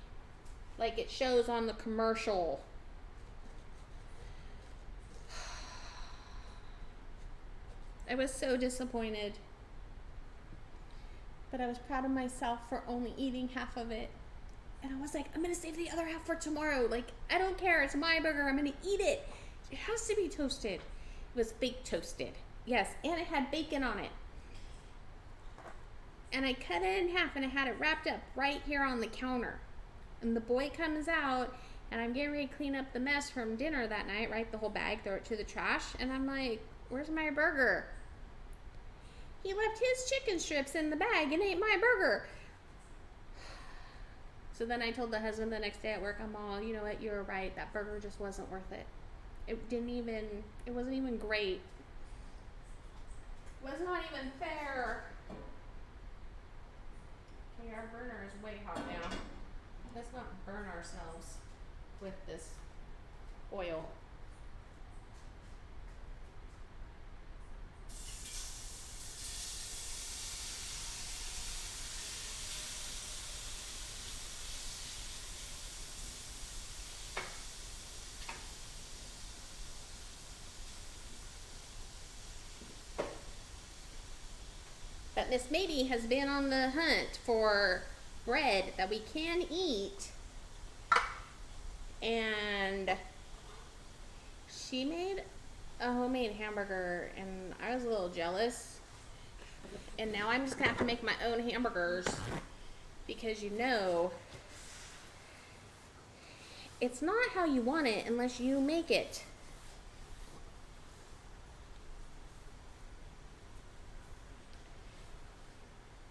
like it shows on the commercial. I was so disappointed, but I was proud of myself for only eating half of it. And I was like, I'm gonna save the other half for tomorrow. Like, I don't care, it's my burger, I'm gonna eat it. It has to be toasted. It was baked toasted, yes, and it had bacon on it. And I cut it in half and I had it wrapped up right here on the counter. And the boy comes out and I'm getting ready to clean up the mess from dinner that night, right? The whole bag, throw it to the trash. And I'm like, where's my burger? He left his chicken strips in the bag and ate my burger. So then I told the husband the next day at work, I'm all, you know what, you're right. That burger just wasn't worth it. It wasn't even great. It was not even fair. Okay, our burner is way hot now. Let's not burn ourselves with this oil. But Miss Maybe has been on the hunt for bread that we can eat. And she made a homemade hamburger and I was a little jealous. And now I'm just gonna have to make my own hamburgers because, you know, it's not how you want it unless you make it.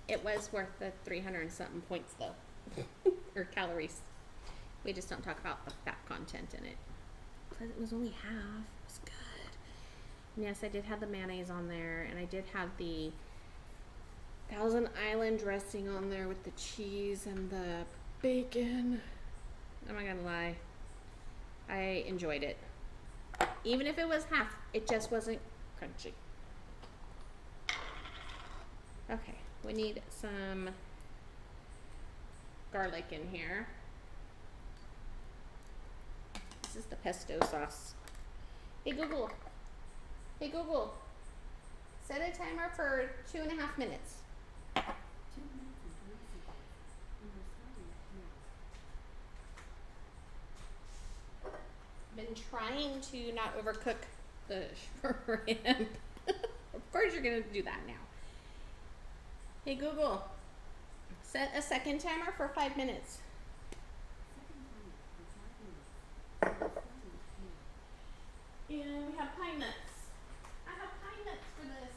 It was worth the 300 and something points though, or calories. We just don't talk about the fat content in it. Because it was only half. It was good. And yes, I did have the mayonnaise on there, and I did have the Thousand Island dressing on there with the cheese and the bacon. I'm not gonna lie, I enjoyed it. Even if it was half, it just wasn't crunchy. Okay. We need some garlic in here. This is the pesto sauce. Hey Google. Hey Google. Set a timer for 2.5 minutes. Been trying to not overcook the shrimp. Of course you're gonna do that now. Hey Google, set a second timer for 5 minutes. And we have pine nuts. I have pine nuts for this.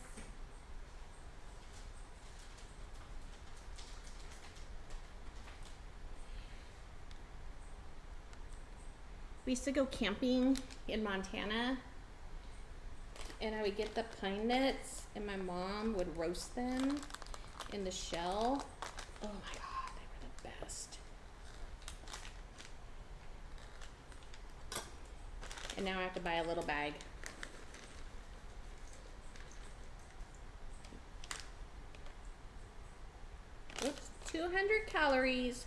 We used to go camping in Montana, and I would get the pine nuts, and my mom would roast them in the shell. Oh my god, they were the best. And now I have to buy a little bag. Oops, 200 calories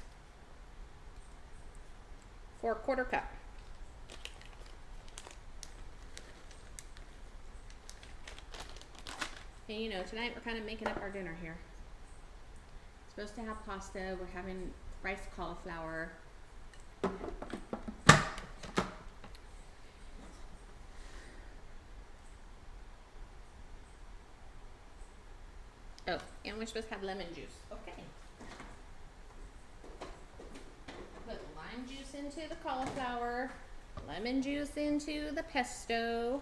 for a quarter cup. And you know, tonight we're kind of making up our dinner here. Supposed to have pasta. We're having rice cauliflower. Oh, and we're supposed to have lemon juice. Okay. Put lime juice into the cauliflower, lemon juice into the pesto.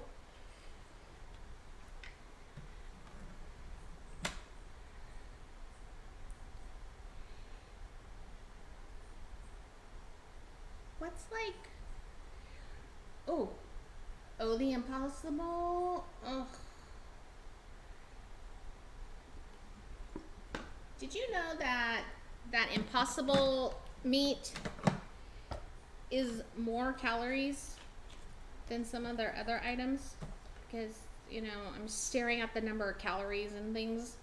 What's like, oh, the impossible, ugh. Did you know that impossible meat is more calories than some of their other items? Because, you know, I'm staring at the number of calories and things.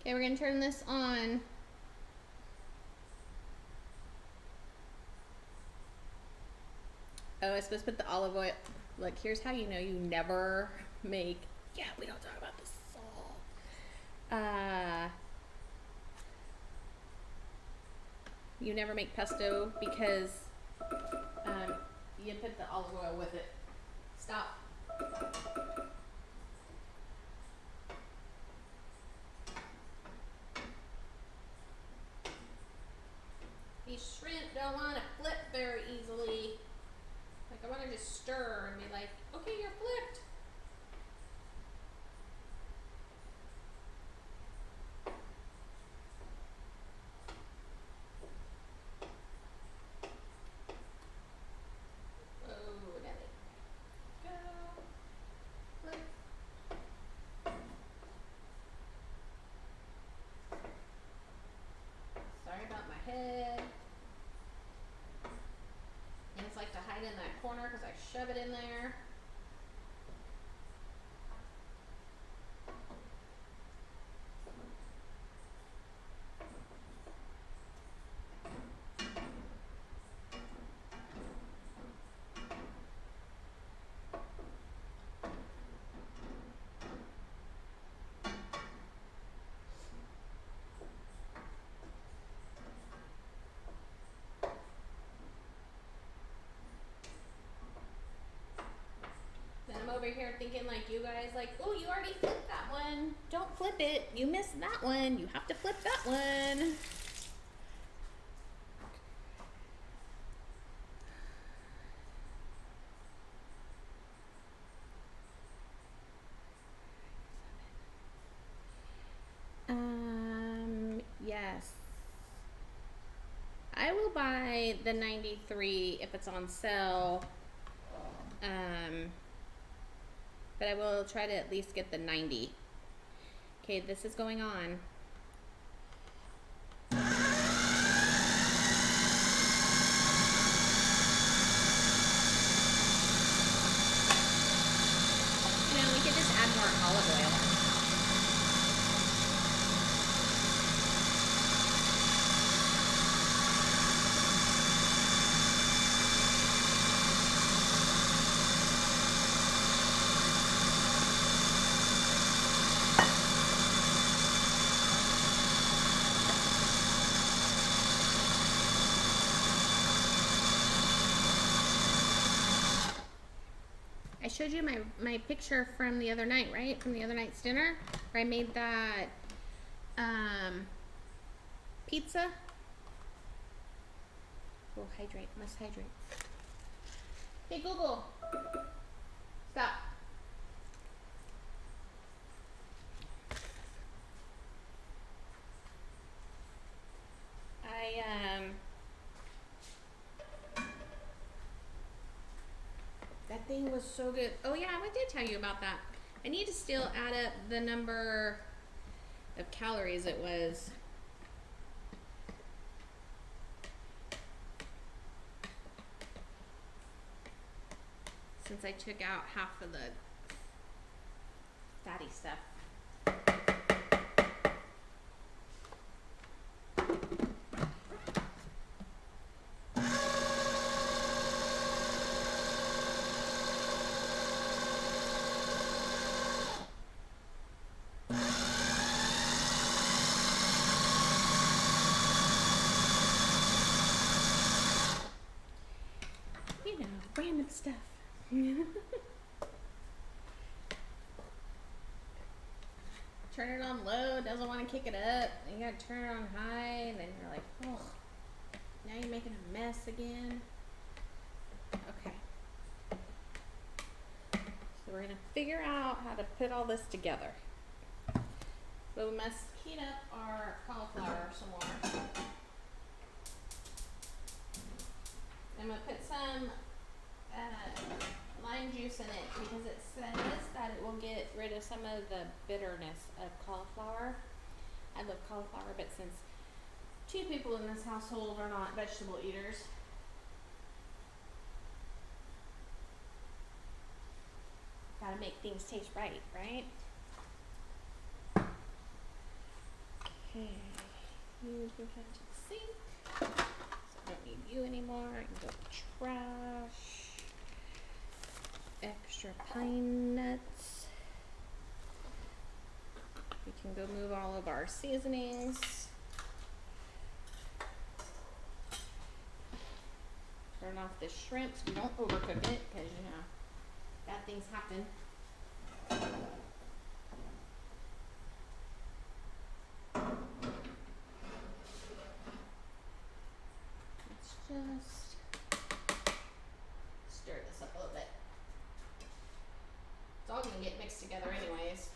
Okay, we're gonna turn this on. Oh, I was supposed to put the olive oil. Look, here's how you know you never make. Yeah, we don't talk about the salt. You never make pesto because you put the olive oil with it. Stop. These shrimp don't want to flip very easily. Like, I want to just stir and be like, okay, you're flipped. Oh, let it go. Flip. Sorry about my head. And it's like to hide in that corner because I shove it in there. Over here thinking like you guys, like, oh, you already flipped that one. Don't flip it. You missed that one. You have to flip that one. Yes. I will buy the 93 if it's on sale. But I will try to at least get the 90. Okay, this is going on. You know, we could just add more olive oil. I showed you my picture from the other night, right? From the other night's dinner, where I made that pizza. Oh, hydrate, must hydrate. Hey Google, stop. That thing was so good. Oh yeah, I did tell you about that. I need to still add up the number of calories it was. Since I took out half of the fatty stuff. You know, random stuff. Turn it on low, doesn't want to kick it up. You gotta turn it on high, and then you're like, oh, now you're making a mess again. Okay. So we're gonna figure out how to put all this together. So we must heat up our cauliflower some more. I'm gonna put some lime juice in it because it says that it will get rid of some of the bitterness of cauliflower. I love cauliflower, but since 2 people in this household are not vegetable eaters, gotta make things taste right, right? Okay, you go down to the sink. So I don't need you anymore. I can go to trash. Extra pine nuts. We can go move all of our seasonings. Turn off the shrimp so we don't overcook it because, you know, bad things happen. Let's just stir this up a little bit. It's all gonna get mixed together anyways.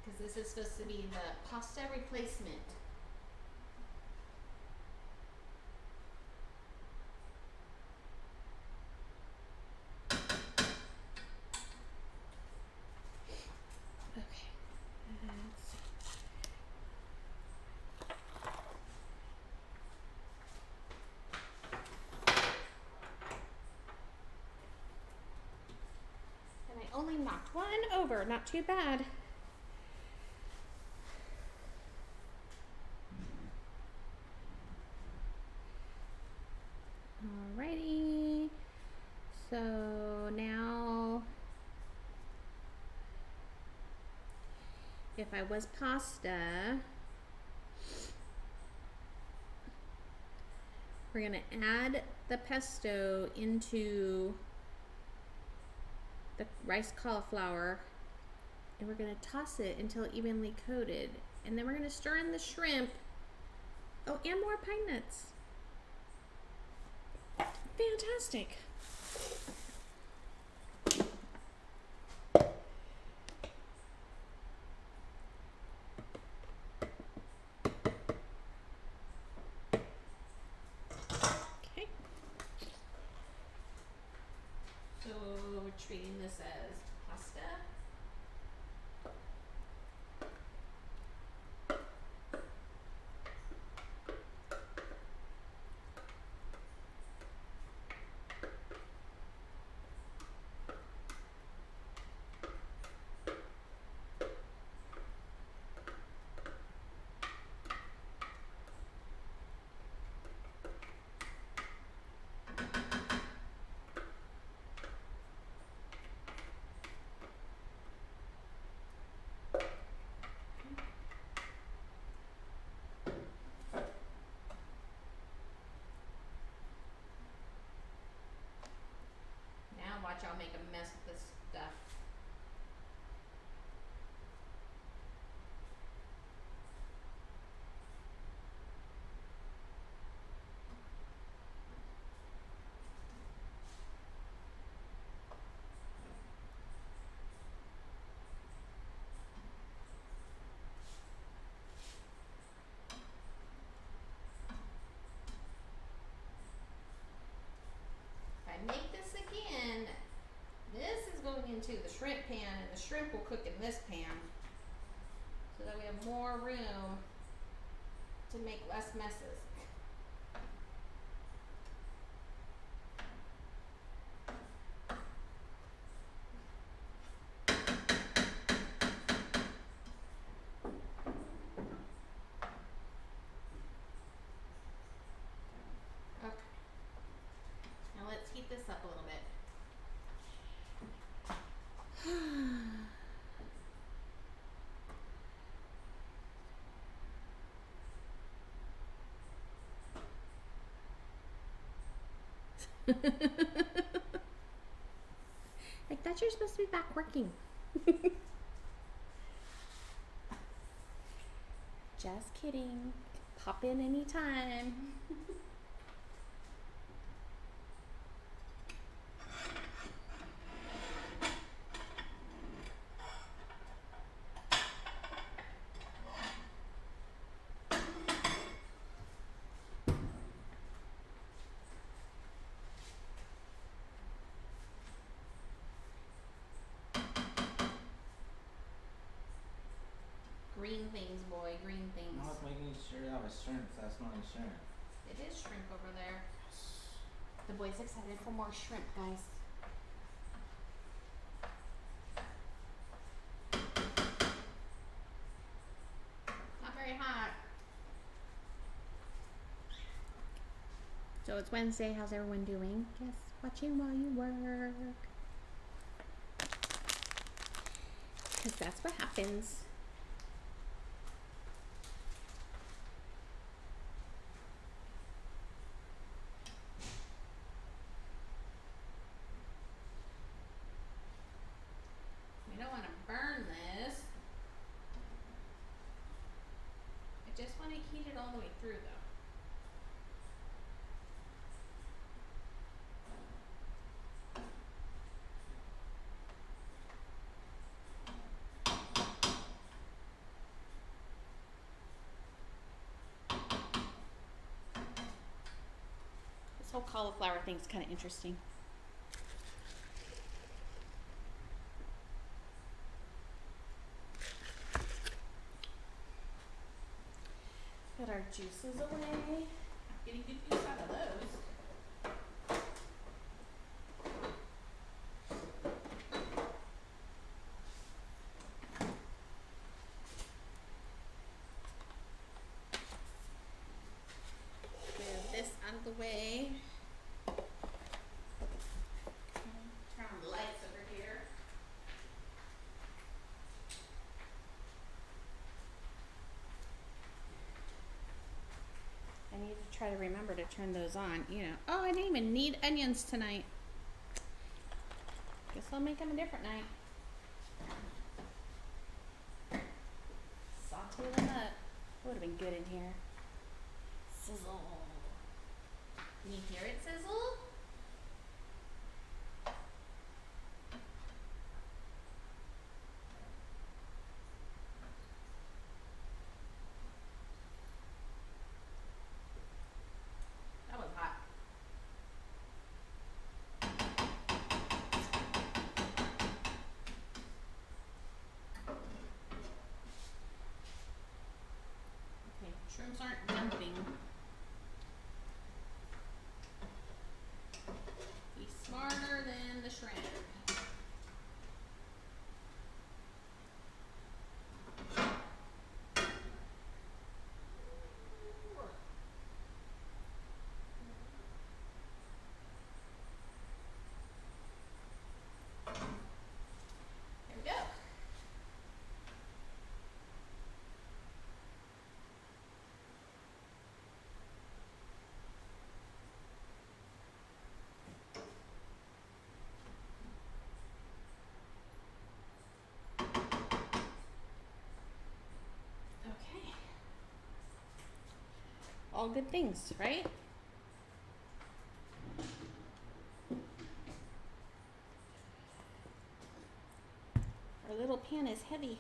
Because this is supposed to be the pasta replacement. Okay. And I only knocked one over, not too bad. Alrighty, so now if I was pasta, we're gonna add the pesto into the rice cauliflower and we're gonna toss it until evenly coated, and then we're gonna stir in the shrimp. Oh, and more pine nuts. Fantastic. Okay. So we're treating this as pasta. watch, I'll make a mess with this stuff. If I make this again, this is going into the shrimp pan, and the shrimp will cook in this pan, so that we have more room to make less messes. Okay. Now let's heat this up a little bit. I thought you were supposed to be back working. Just kidding. Pop in anytime. Green things, boy, green things. I was making sure that was shrimp. That's not a shrimp. It is shrimp over there. The boy's excited for more shrimp, guys. Not very hot. So it's Wednesday. How's everyone doing? Yes, watching while you work. Because that's what happens. We don't want to burn this. I just want to heat it all the way through, though. This whole cauliflower thing's kind of interesting. Got our juices away. Getting good use out of those. Move this out of the way. Turn on the lights over here. I need to try to remember to turn those on, you know. Oh, I didn't even need onions tonight. Guess I'll make them a different night. Saute them up. Would have been good in here. Sizzle. Can you hear it sizzle? That was hot. Okay, shrimps aren't dumping. all good things, right? Our little pan is heavy.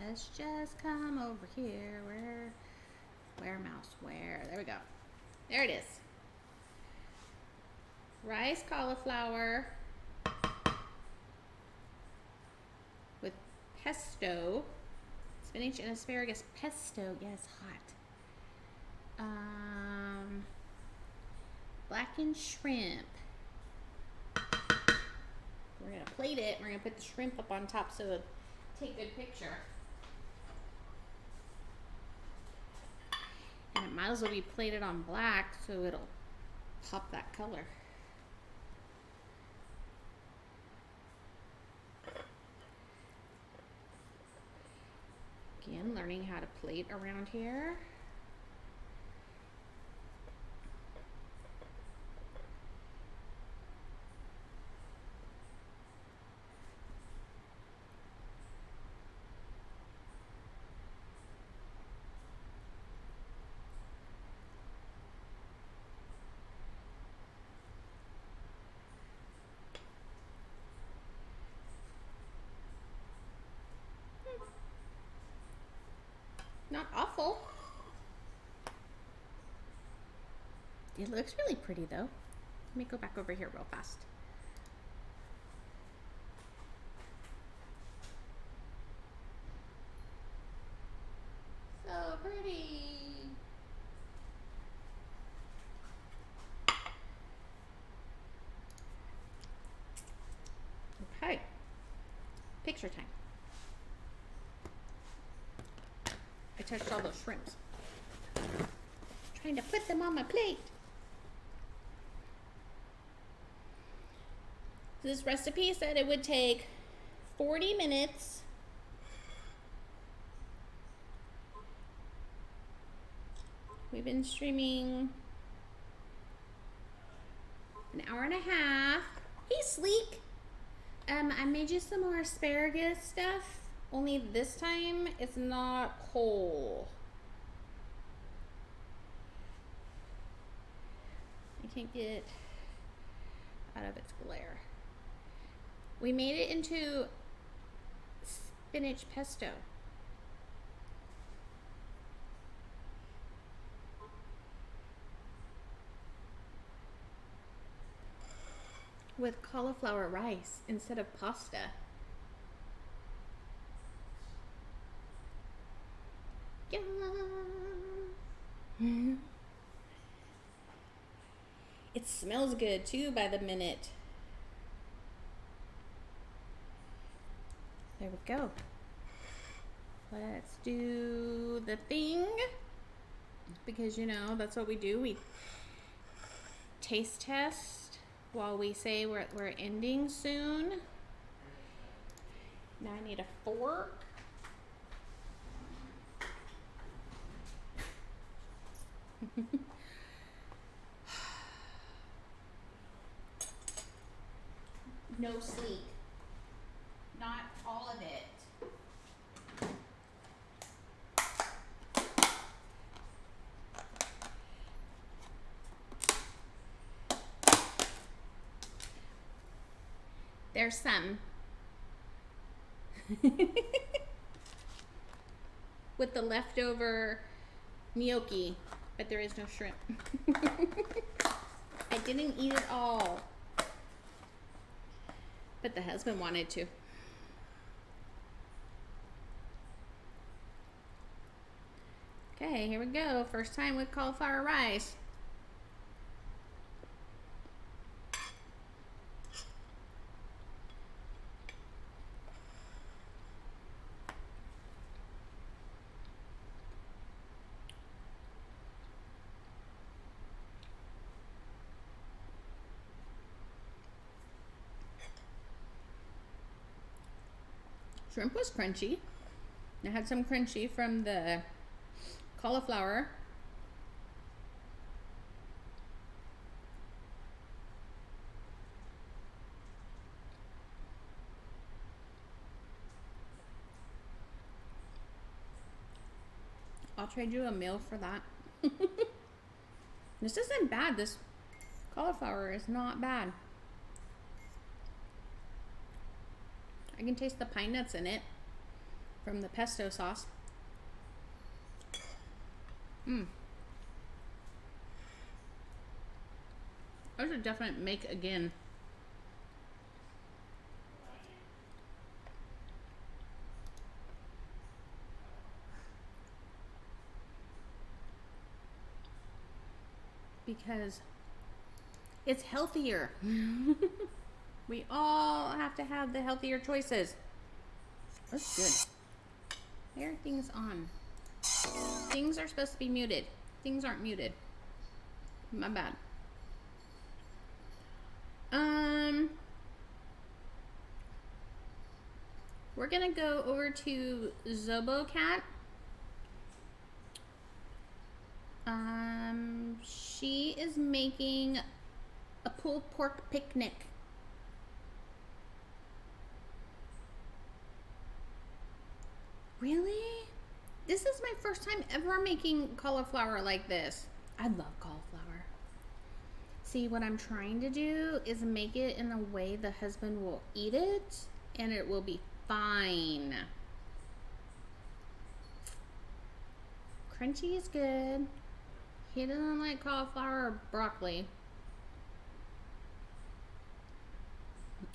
Let's just come over here. Where mouse? Where? There we go. There it is. Rice cauliflower with pesto, spinach and asparagus pesto. Yes, hot. Blackened shrimp. We're gonna plate it. We're gonna put the shrimp up on top so it'll take good picture. And it might as well be plated on black so it'll pop that color. Again, learning how to plate around here. Not awful. It looks really pretty though. Let me go back over here real fast. So pretty. Okay. Picture time. I touched all those shrimps. Trying to put them on my plate. This recipe said it would take 40 minutes. We've been streaming an hour and a half. Hey, Sleek. I made you some more asparagus stuff. Only this time it's not whole. I can't get out of its glare. We made it into spinach pesto. With cauliflower rice instead of pasta. Yum. It smells good too by the minute. There we go. Let's do the thing. Because you know, that's what we do. We taste test while we say we're ending soon. Now I need a fork. No, Sleek. Not all of it. There's some. With the leftover gnocchi, but there is no shrimp. I didn't eat it all. But the husband wanted to. Okay, here we go. First time with cauliflower rice. Shrimp was crunchy. I had some crunchy from the cauliflower. I'll trade you a meal for that. This isn't bad. This cauliflower is not bad. I can taste the pine nuts in it from the pesto sauce. That's a definite make again. Because it's healthier. We all have to have the healthier choices. That's good. Everything's on. Things are supposed to be muted. Things aren't muted. My bad. We're gonna go over to Zobocat. She is making a pulled pork picnic. Really? This is my first time ever making cauliflower like this. I love cauliflower. See, what I'm trying to do is make it in a way the husband will eat it and it will be fine. Crunchy is good. He doesn't like cauliflower or broccoli.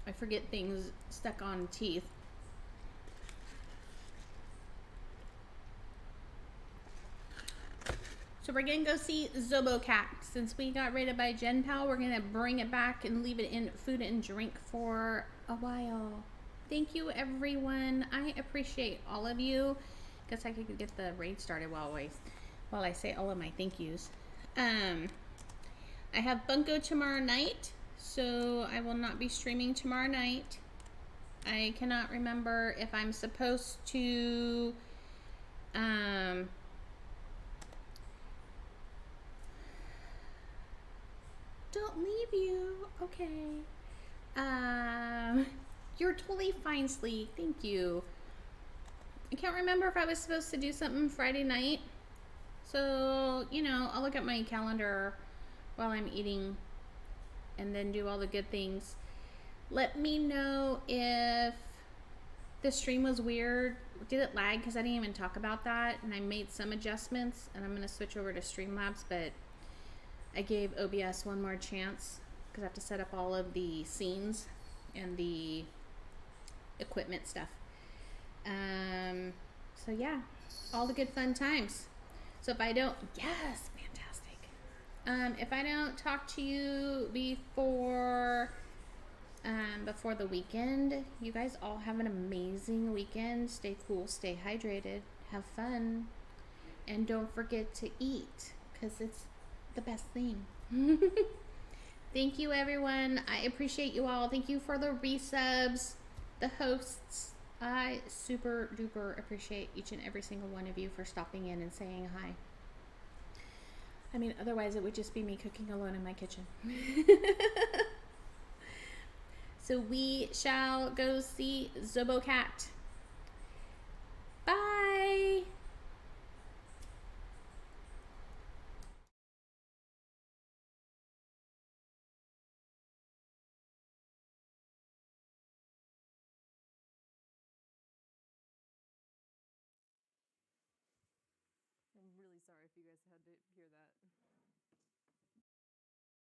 I forget things stuck on teeth. So we're gonna go see Zobocat. Since we got raided by Gen Pal, we're gonna bring it back and leave it in food and drink for a while. Thank you, everyone. I appreciate all of you. Guess I could get the raid started while I say all of my thank yous. I have Bunko tomorrow night, so I will not be streaming tomorrow night. I cannot remember if I'm supposed to don't leave you. Okay. You're totally fine, Sleek. Thank you. I can't remember if I was supposed to do something Friday night. So, you know, I'll look at my calendar while I'm eating and then do all the good things. Let me know if the stream was weird. Did it lag? Because I didn't even talk about that. And I made some adjustments. And I'm going to switch over to Streamlabs. But I gave OBS one more chance because I have to set up all of the scenes and the equipment stuff. So yeah, all the good fun times. So if I don't, yes, fantastic. If I don't talk to you before the weekend, you guys all have an amazing weekend. Stay cool, stay hydrated, have fun, and don't forget to eat because it's the best thing. Thank you, everyone. I appreciate you all. Thank you for the resubs, the hosts. I super duper appreciate each and every single one of you for stopping in and saying hi. I mean, otherwise it would just be me cooking alone in my kitchen. So we shall go see Zobocat. Bye. I'm really sorry if you guys had to hear that.